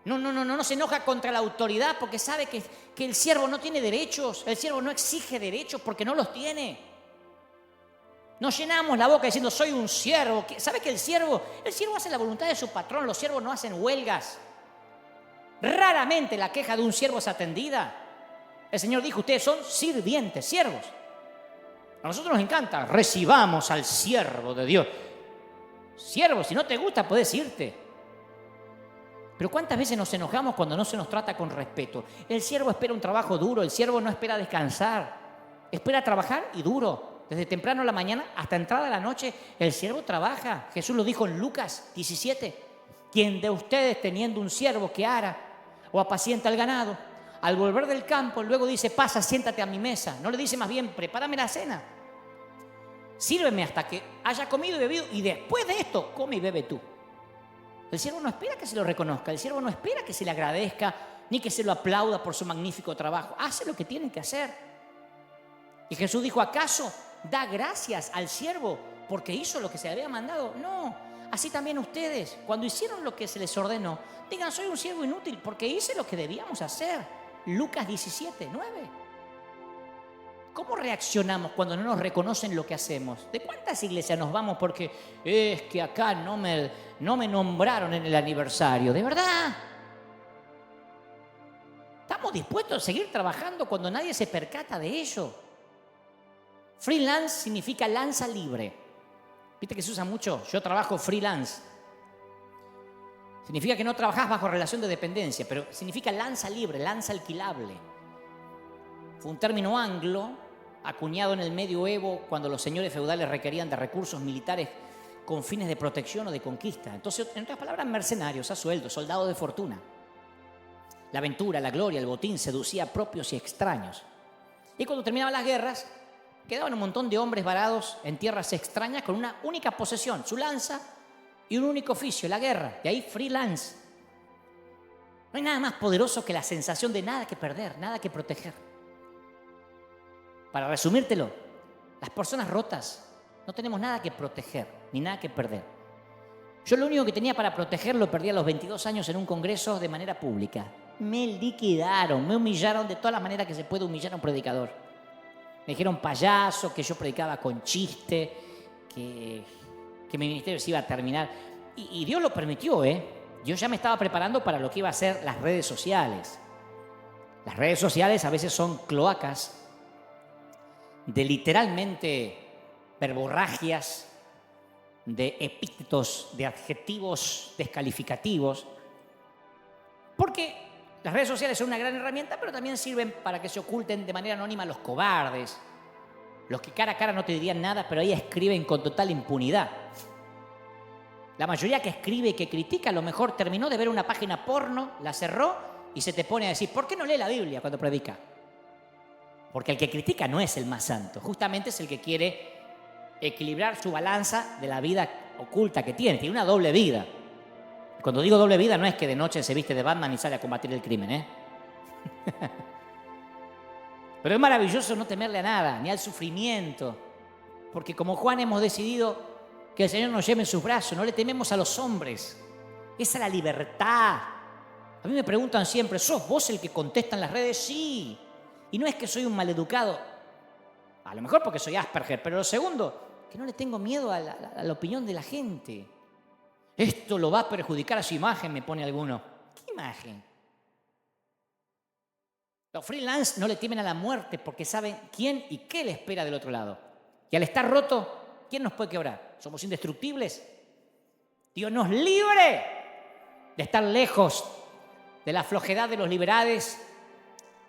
No se enoja contra la autoridad porque sabe que el siervo no tiene derechos. El siervo no exige derechos porque no los tiene. Nos llenamos la boca diciendo soy un siervo. ¿Sabe que el siervo hace la voluntad de su patrón? Los siervos no hacen huelgas. Raramente la queja de un siervo es atendida. El Señor dijo, ustedes son sirvientes, siervos. A nosotros nos encanta, recibamos al siervo de Dios. Siervo, si no te gusta puedes irte. Pero ¿cuántas veces nos enojamos cuando no se nos trata con respeto? El siervo espera un trabajo duro, el siervo no espera descansar. Espera trabajar y duro. Desde temprano en la mañana hasta entrada de la noche, el siervo trabaja. Jesús lo dijo en Lucas 17. Quien de ustedes teniendo un siervo que ara o apacienta el ganado, al volver del campo, luego dice, pasa, siéntate a mi mesa. No le dice más bien, prepárame la cena. Sírveme hasta que haya comido y bebido y después de esto, come y bebe tú. El siervo no espera que se lo reconozca, el siervo no espera que se le agradezca, ni que se lo aplauda por su magnífico trabajo. Hace lo que tiene que hacer. Y Jesús dijo, ¿acaso da gracias al siervo porque hizo lo que se le había mandado? No, así también ustedes, cuando hicieron lo que se les ordenó, digan, soy un siervo inútil porque hice lo que debíamos hacer. Lucas 17, 9. ¿Cómo reaccionamos cuando no nos reconocen lo que hacemos? ¿De cuántas iglesias nos vamos porque es que acá no me nombraron en el aniversario? ¿De verdad? ¿Estamos dispuestos a seguir trabajando cuando nadie se percata de ello? Freelance significa lanza libre. ¿Viste que se usa mucho? Yo trabajo freelance. Significa que no trabajás bajo relación de dependencia, pero significa lanza libre, lanza alquilable. Fue un término anglo, acuñado en el medioevo cuando los señores feudales requerían de recursos militares con fines de protección o de conquista. Entonces, en otras palabras, mercenarios a sueldo, soldados de fortuna. La aventura, la gloria, el botín seducía a propios y extraños. Y cuando terminaban las guerras, quedaban un montón de hombres varados en tierras extrañas con una única posesión, su lanza y un único oficio, la guerra. De ahí freelance. No hay nada más poderoso que la sensación de nada que perder, nada que proteger. Para resumírtelo, las personas rotas no tenemos nada que proteger ni nada que perder. Yo lo único que tenía para proteger lo perdí a los 22 años en un congreso de manera pública. Me liquidaron, me humillaron de todas las maneras que se puede humillar a un predicador. Me dijeron payaso, que yo predicaba con chiste, que mi ministerio se iba a terminar. Y Dios lo permitió, Dios ya me estaba preparando para lo que iba a ser las redes sociales. Las redes sociales a veces son cloacas de literalmente verborragias, de epítetos, de adjetivos descalificativos, porque las redes sociales son una gran herramienta, pero también sirven para que se oculten de manera anónima los cobardes, los que cara a cara no te dirían nada, pero ahí escriben con total impunidad. La mayoría que escribe y que critica a lo mejor terminó de ver una página porno, la cerró y se te pone a decir, ¿por qué no lee la Biblia cuando predica? Porque el que critica no es el más santo, justamente es el que quiere equilibrar su balanza de la vida oculta que tiene una doble vida. Cuando digo doble vida no es que de noche se viste de Batman y sale a combatir el crimen, Pero es maravilloso no temerle a nada, ni al sufrimiento, porque como Juan hemos decidido que el Señor nos lleve en sus brazos, no le tememos a los hombres. Esa es la libertad. A mí me preguntan siempre, ¿sos vos el que contesta en las redes? Sí. Y no es que soy un maleducado, a lo mejor porque soy Asperger, pero lo segundo, que no le tengo miedo a la opinión de la gente. Esto lo va a perjudicar a su imagen, me pone alguno. ¿Qué imagen? Los freelance no le temen a la muerte porque saben quién y qué le espera del otro lado. Y al estar roto, ¿quién nos puede quebrar? ¿Somos indestructibles? Dios nos libre de estar lejos de la flojedad de los liberales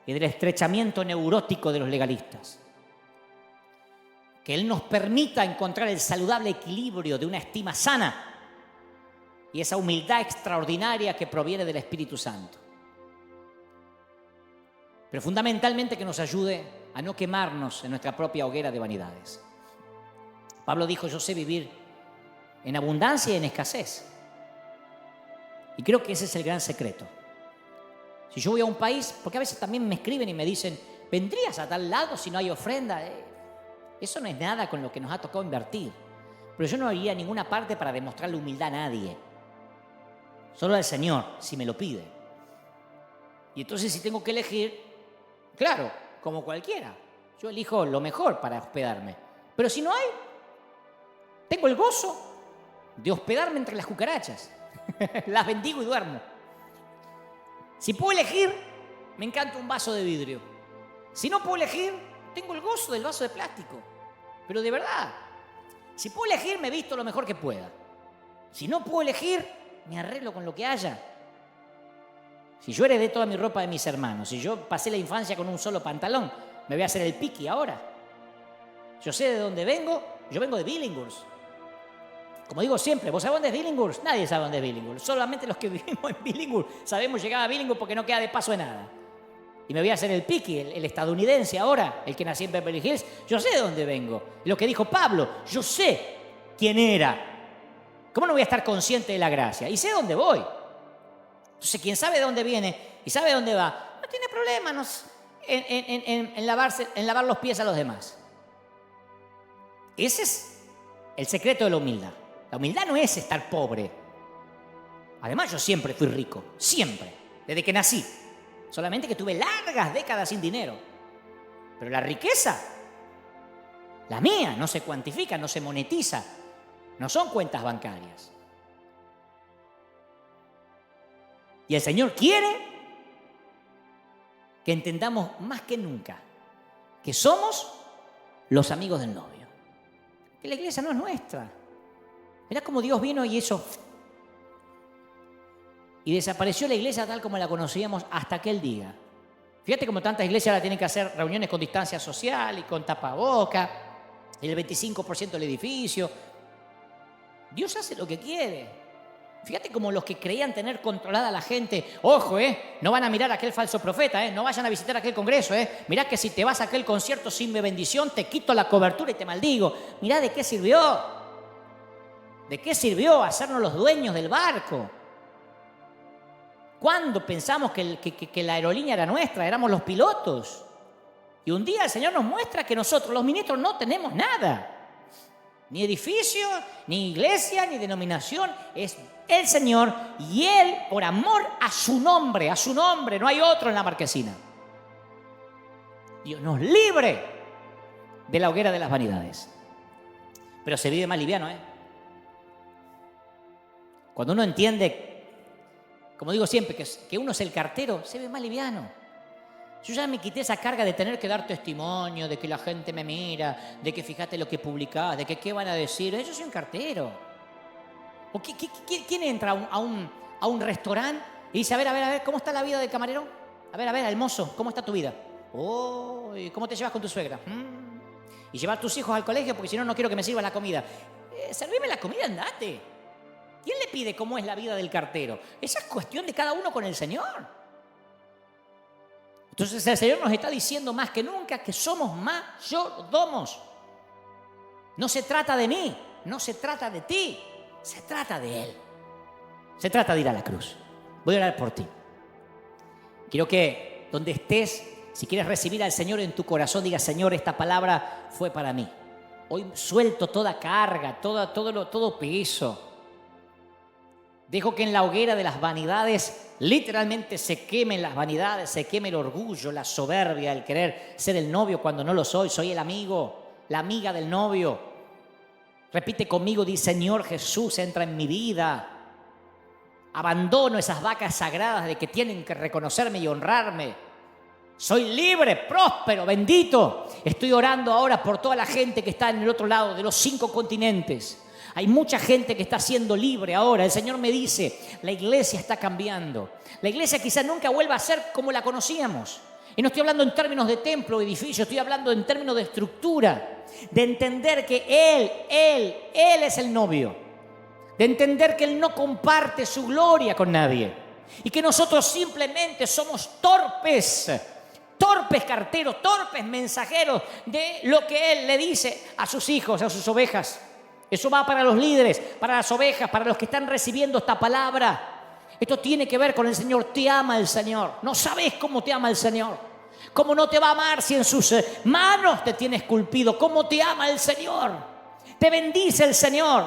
y del estrechamiento neurótico de los legalistas. Que Él nos permita encontrar el saludable equilibrio de una estima sana y esa humildad extraordinaria que proviene del Espíritu Santo. Pero fundamentalmente que nos ayude a no quemarnos en nuestra propia hoguera de vanidades. Pablo dijo, yo sé vivir en abundancia y en escasez. Y creo que ese es el gran secreto. Si yo voy a un país, porque a veces también me escriben y me dicen, ¿vendrías a tal lado si no hay ofrenda? Eso no es nada con lo que nos ha tocado invertir. Pero yo no iría a ninguna parte para demostrarle humildad a nadie. Solo al Señor, si me lo pide. Y entonces si tengo que elegir, claro, como cualquiera, yo elijo lo mejor para hospedarme. Pero si no hay, tengo el gozo de hospedarme entre las cucarachas. Las bendigo y duermo. Si puedo elegir, me encanta un vaso de vidrio. Si no puedo elegir, tengo el gozo del vaso de plástico. Pero de verdad, si puedo elegir, me visto lo mejor que pueda. Si no puedo elegir, me arreglo con lo que haya. Si yo heredé toda mi ropa de mis hermanos, si yo pasé la infancia con un solo pantalón, me voy a hacer el piqui ahora. Yo sé de dónde vengo, yo vengo de Billinghurst. Como digo siempre, ¿vos sabés dónde es Billinghurst? Nadie sabe dónde es Billinghurst. Solamente los que vivimos en Billinghurst sabemos llegar a Billinghurst porque no queda de paso de nada. Y me voy a hacer el piqui, el estadounidense ahora, el que nació en Beverly Hills. Yo sé de dónde vengo. Lo que dijo Pablo, yo sé quién era. ¿Cómo no voy a estar consciente de la gracia? Y sé dónde voy. Entonces, quien sabe de dónde viene y sabe de dónde va, no tiene problema en lavar los pies a los demás. Ese es el secreto de la humildad. La humildad no es estar pobre. Además, yo siempre fui rico. Siempre. Desde que nací. Solamente que tuve largas décadas sin dinero. Pero la riqueza La mía no se cuantifica, no se monetiza. No son cuentas bancarias. Y el Señor quiere que entendamos más que nunca que somos los amigos del novio. Que la iglesia no es nuestra. Mirá cómo Dios vino y eso. Y desapareció la iglesia tal como la conocíamos hasta aquel día. Fíjate cómo tantas iglesias ahora tienen que hacer reuniones con distancia social y con tapaboca, el 25% del edificio. Dios hace lo que quiere. Fíjate cómo los que creían tener controlada a la gente, ojo, no van a mirar a aquel falso profeta, no vayan a visitar aquel congreso, mirá que si te vas a aquel concierto sin mi bendición, te quito la cobertura y te maldigo. Mirá de qué sirvió. ¿De qué sirvió hacernos los dueños del barco? ¿Cuándo pensamos que la aerolínea era nuestra? Éramos los pilotos. Y un día el Señor nos muestra que nosotros, los ministros, no tenemos nada. Ni edificio, ni iglesia, ni denominación. Es el Señor y Él, por amor a su nombre, no hay otro en la marquesina. Dios nos libre de la hoguera de las vanidades. Pero se vive más liviano, Cuando uno entiende, como digo siempre, que uno es el cartero, se ve más liviano. Yo ya me quité esa carga de tener que dar testimonio, de que la gente me mira, de que fíjate lo que publicás, de que qué van a decir. Yo soy un cartero. ¿O quién entra a un restaurante y dice, a ver, ¿cómo está la vida del camarero? A ver, el mozo, ¿cómo está tu vida? Oh, ¿cómo te llevas con tu suegra? Y llevar tus hijos al colegio porque si no, no quiero que me sirvan la comida. Servime la comida, andate. ¿Quién le pide cómo es la vida del cartero? Esa es cuestión de cada uno con el Señor. Entonces el Señor nos está diciendo más que nunca que somos mayordomos. No se trata de mí, no se trata de ti, se trata de Él. Se trata de ir a la cruz. Voy a orar por ti. Quiero que donde estés, si quieres recibir al Señor en tu corazón, diga, Señor, esta palabra fue para mí. Hoy suelto toda carga, todo peso. Dejo que en la hoguera de las vanidades literalmente se quemen las vanidades, se queme el orgullo, la soberbia, el querer ser el novio cuando no lo soy. Soy el amigo, la amiga del novio. Repite conmigo, di, Señor Jesús, entra en mi vida. Abandono esas vacas sagradas de que tienen que reconocerme y honrarme. Soy libre, próspero, bendito. Estoy orando ahora por toda la gente que está en el otro lado de los 5 continentes. Hay mucha gente que está siendo libre ahora. El Señor me dice, la iglesia está cambiando. La iglesia quizás nunca vuelva a ser como la conocíamos. Y no estoy hablando en términos de templo o edificio, estoy hablando en términos de estructura. De entender que Él es el novio. De entender que Él no comparte su gloria con nadie. Y que nosotros simplemente somos torpes carteros, torpes mensajeros de lo que Él le dice a sus hijos, a sus ovejas. Eso va para los líderes, para las ovejas, para los que están recibiendo esta palabra. Esto tiene que ver con el Señor. Te ama el Señor. No sabes cómo te ama el Señor. ¿Cómo no te va a amar si en sus manos te tiene esculpido? ¿Cómo te ama el Señor? Te bendice el Señor.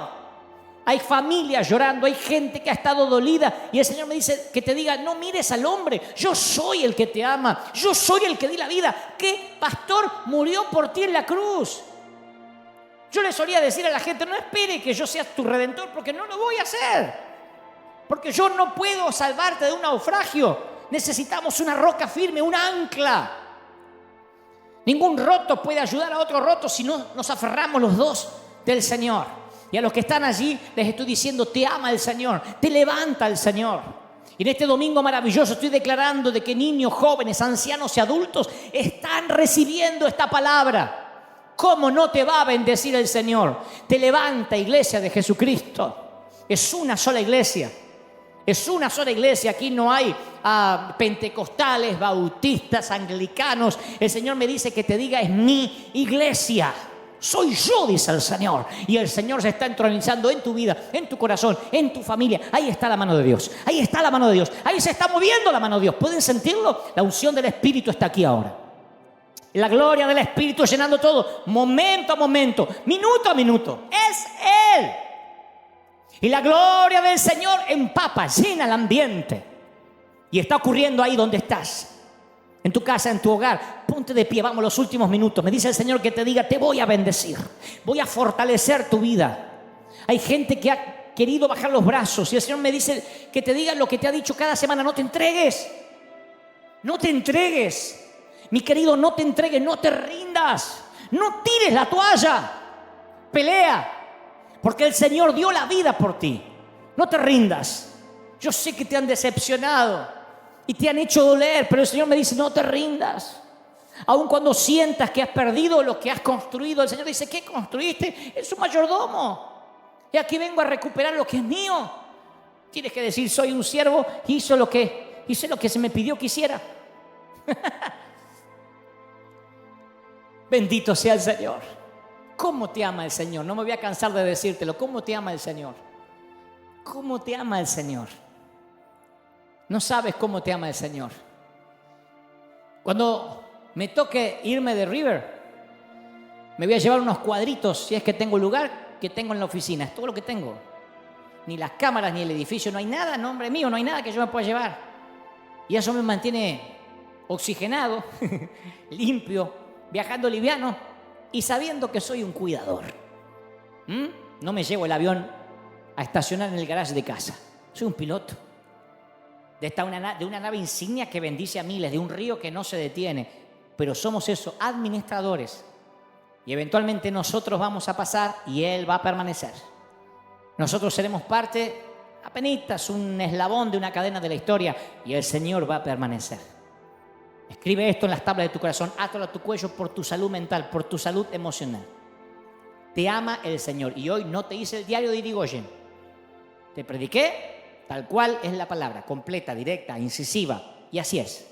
Hay familias llorando, hay gente que ha estado dolida y el Señor me dice que te diga, no mires al hombre, yo soy el que te ama, yo soy el que di la vida. ¿Qué pastor murió por ti en la cruz? Yo le solía decir a la gente, no espere que yo sea tu redentor porque no lo voy a hacer. Porque yo no puedo salvarte de un naufragio. Necesitamos una roca firme, una ancla. Ningún roto puede ayudar a otro roto si no nos aferramos los dos del Señor. Y a los que están allí les estoy diciendo, te ama el Señor, te levanta el Señor. Y en este domingo maravilloso estoy declarando de que niños, jóvenes, ancianos y adultos están recibiendo esta palabra. ¿Cómo no te va a bendecir el Señor? Te levanta, iglesia de Jesucristo. Es una sola iglesia. Es una sola iglesia. Aquí no hay pentecostales, bautistas, anglicanos. El Señor me dice que te diga, es mi iglesia. Soy yo, dice el Señor. Y el Señor se está entronizando en tu vida, en tu corazón, en tu familia. Ahí está la mano de Dios. Ahí está la mano de Dios. Ahí se está moviendo la mano de Dios. ¿Pueden sentirlo? La unción del Espíritu está aquí ahora. La gloria del Espíritu llenando todo, momento a momento, minuto a minuto. Es Él. Y la gloria del Señor empapa, llena el ambiente. Y está ocurriendo ahí donde estás. en tu casa, en tu hogar. Ponte de pie, vamos los últimos minutos. Me dice el Señor que te diga, te voy a bendecir, voy a fortalecer tu vida. Hay gente que ha querido bajar los brazos y el Señor me dice que te diga lo que te ha dicho cada semana: no te entregues, no te entregues. Mi querido, no te entregues, no te rindas, no tires la toalla, pelea, porque el Señor dio la vida por ti. No te rindas. Yo sé que te han decepcionado y te han hecho doler, pero el Señor me dice, no te rindas. Aun cuando sientas que has perdido lo que has construido, el Señor dice, ¿qué construiste? Es un mayordomo. Y aquí vengo a recuperar lo que es mío. Tienes que decir, soy un siervo, hice lo que se me pidió que hiciera. Bendito sea el Señor. ¿Cómo te ama el Señor? No me voy a cansar de decírtelo. ¿Cómo te ama el Señor? ¿Cómo te ama el Señor? No sabes cómo te ama el Señor. Cuando me toque irme de River, me voy a llevar unos cuadritos, si es que tengo lugar, que tengo en la oficina. Es todo lo que tengo. Ni las cámaras, ni el edificio, no hay nada, nombre mío, no hay nada que yo me pueda llevar. Y eso me mantiene oxigenado, limpio, viajando liviano y sabiendo que soy un cuidador. No me llevo el avión a estacionar en el garaje de casa. Soy un piloto de una nave insignia que bendice a miles, de un río que no se detiene. Pero somos eso, administradores. Y eventualmente nosotros vamos a pasar y Él va a permanecer. Nosotros seremos parte, apenitas, un eslabón de una cadena de la historia, y el Señor va a permanecer. Escribe esto en las tablas de tu corazón, átalo a tu cuello por tu salud mental, por tu salud emocional. Te ama el Señor. Y hoy no te hice el diario de Irigoyen. Te prediqué tal cual es la palabra, completa, directa, incisiva. Y así es.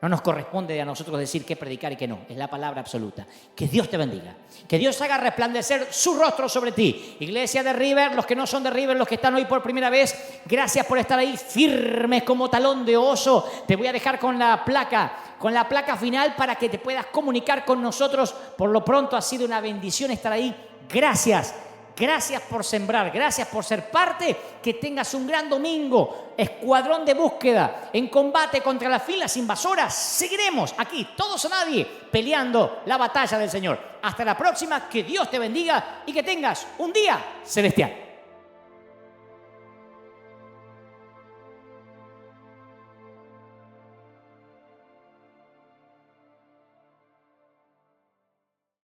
No nos corresponde a nosotros decir qué predicar y qué no. Es la palabra absoluta. Que Dios te bendiga. Que Dios haga resplandecer su rostro sobre ti. Iglesia de River, los que no son de River, los que están hoy por primera vez, gracias por estar ahí firmes como talón de oso. Te voy a dejar con la placa final para que te puedas comunicar con nosotros. Por lo pronto ha sido una bendición estar ahí. Gracias. Gracias por sembrar, gracias por ser parte. Que tengas un gran domingo. Escuadrón de búsqueda en combate contra las filas invasoras. Seguiremos aquí, todos o nadie, peleando la batalla del Señor. Hasta la próxima, que Dios te bendiga y que tengas un día celestial.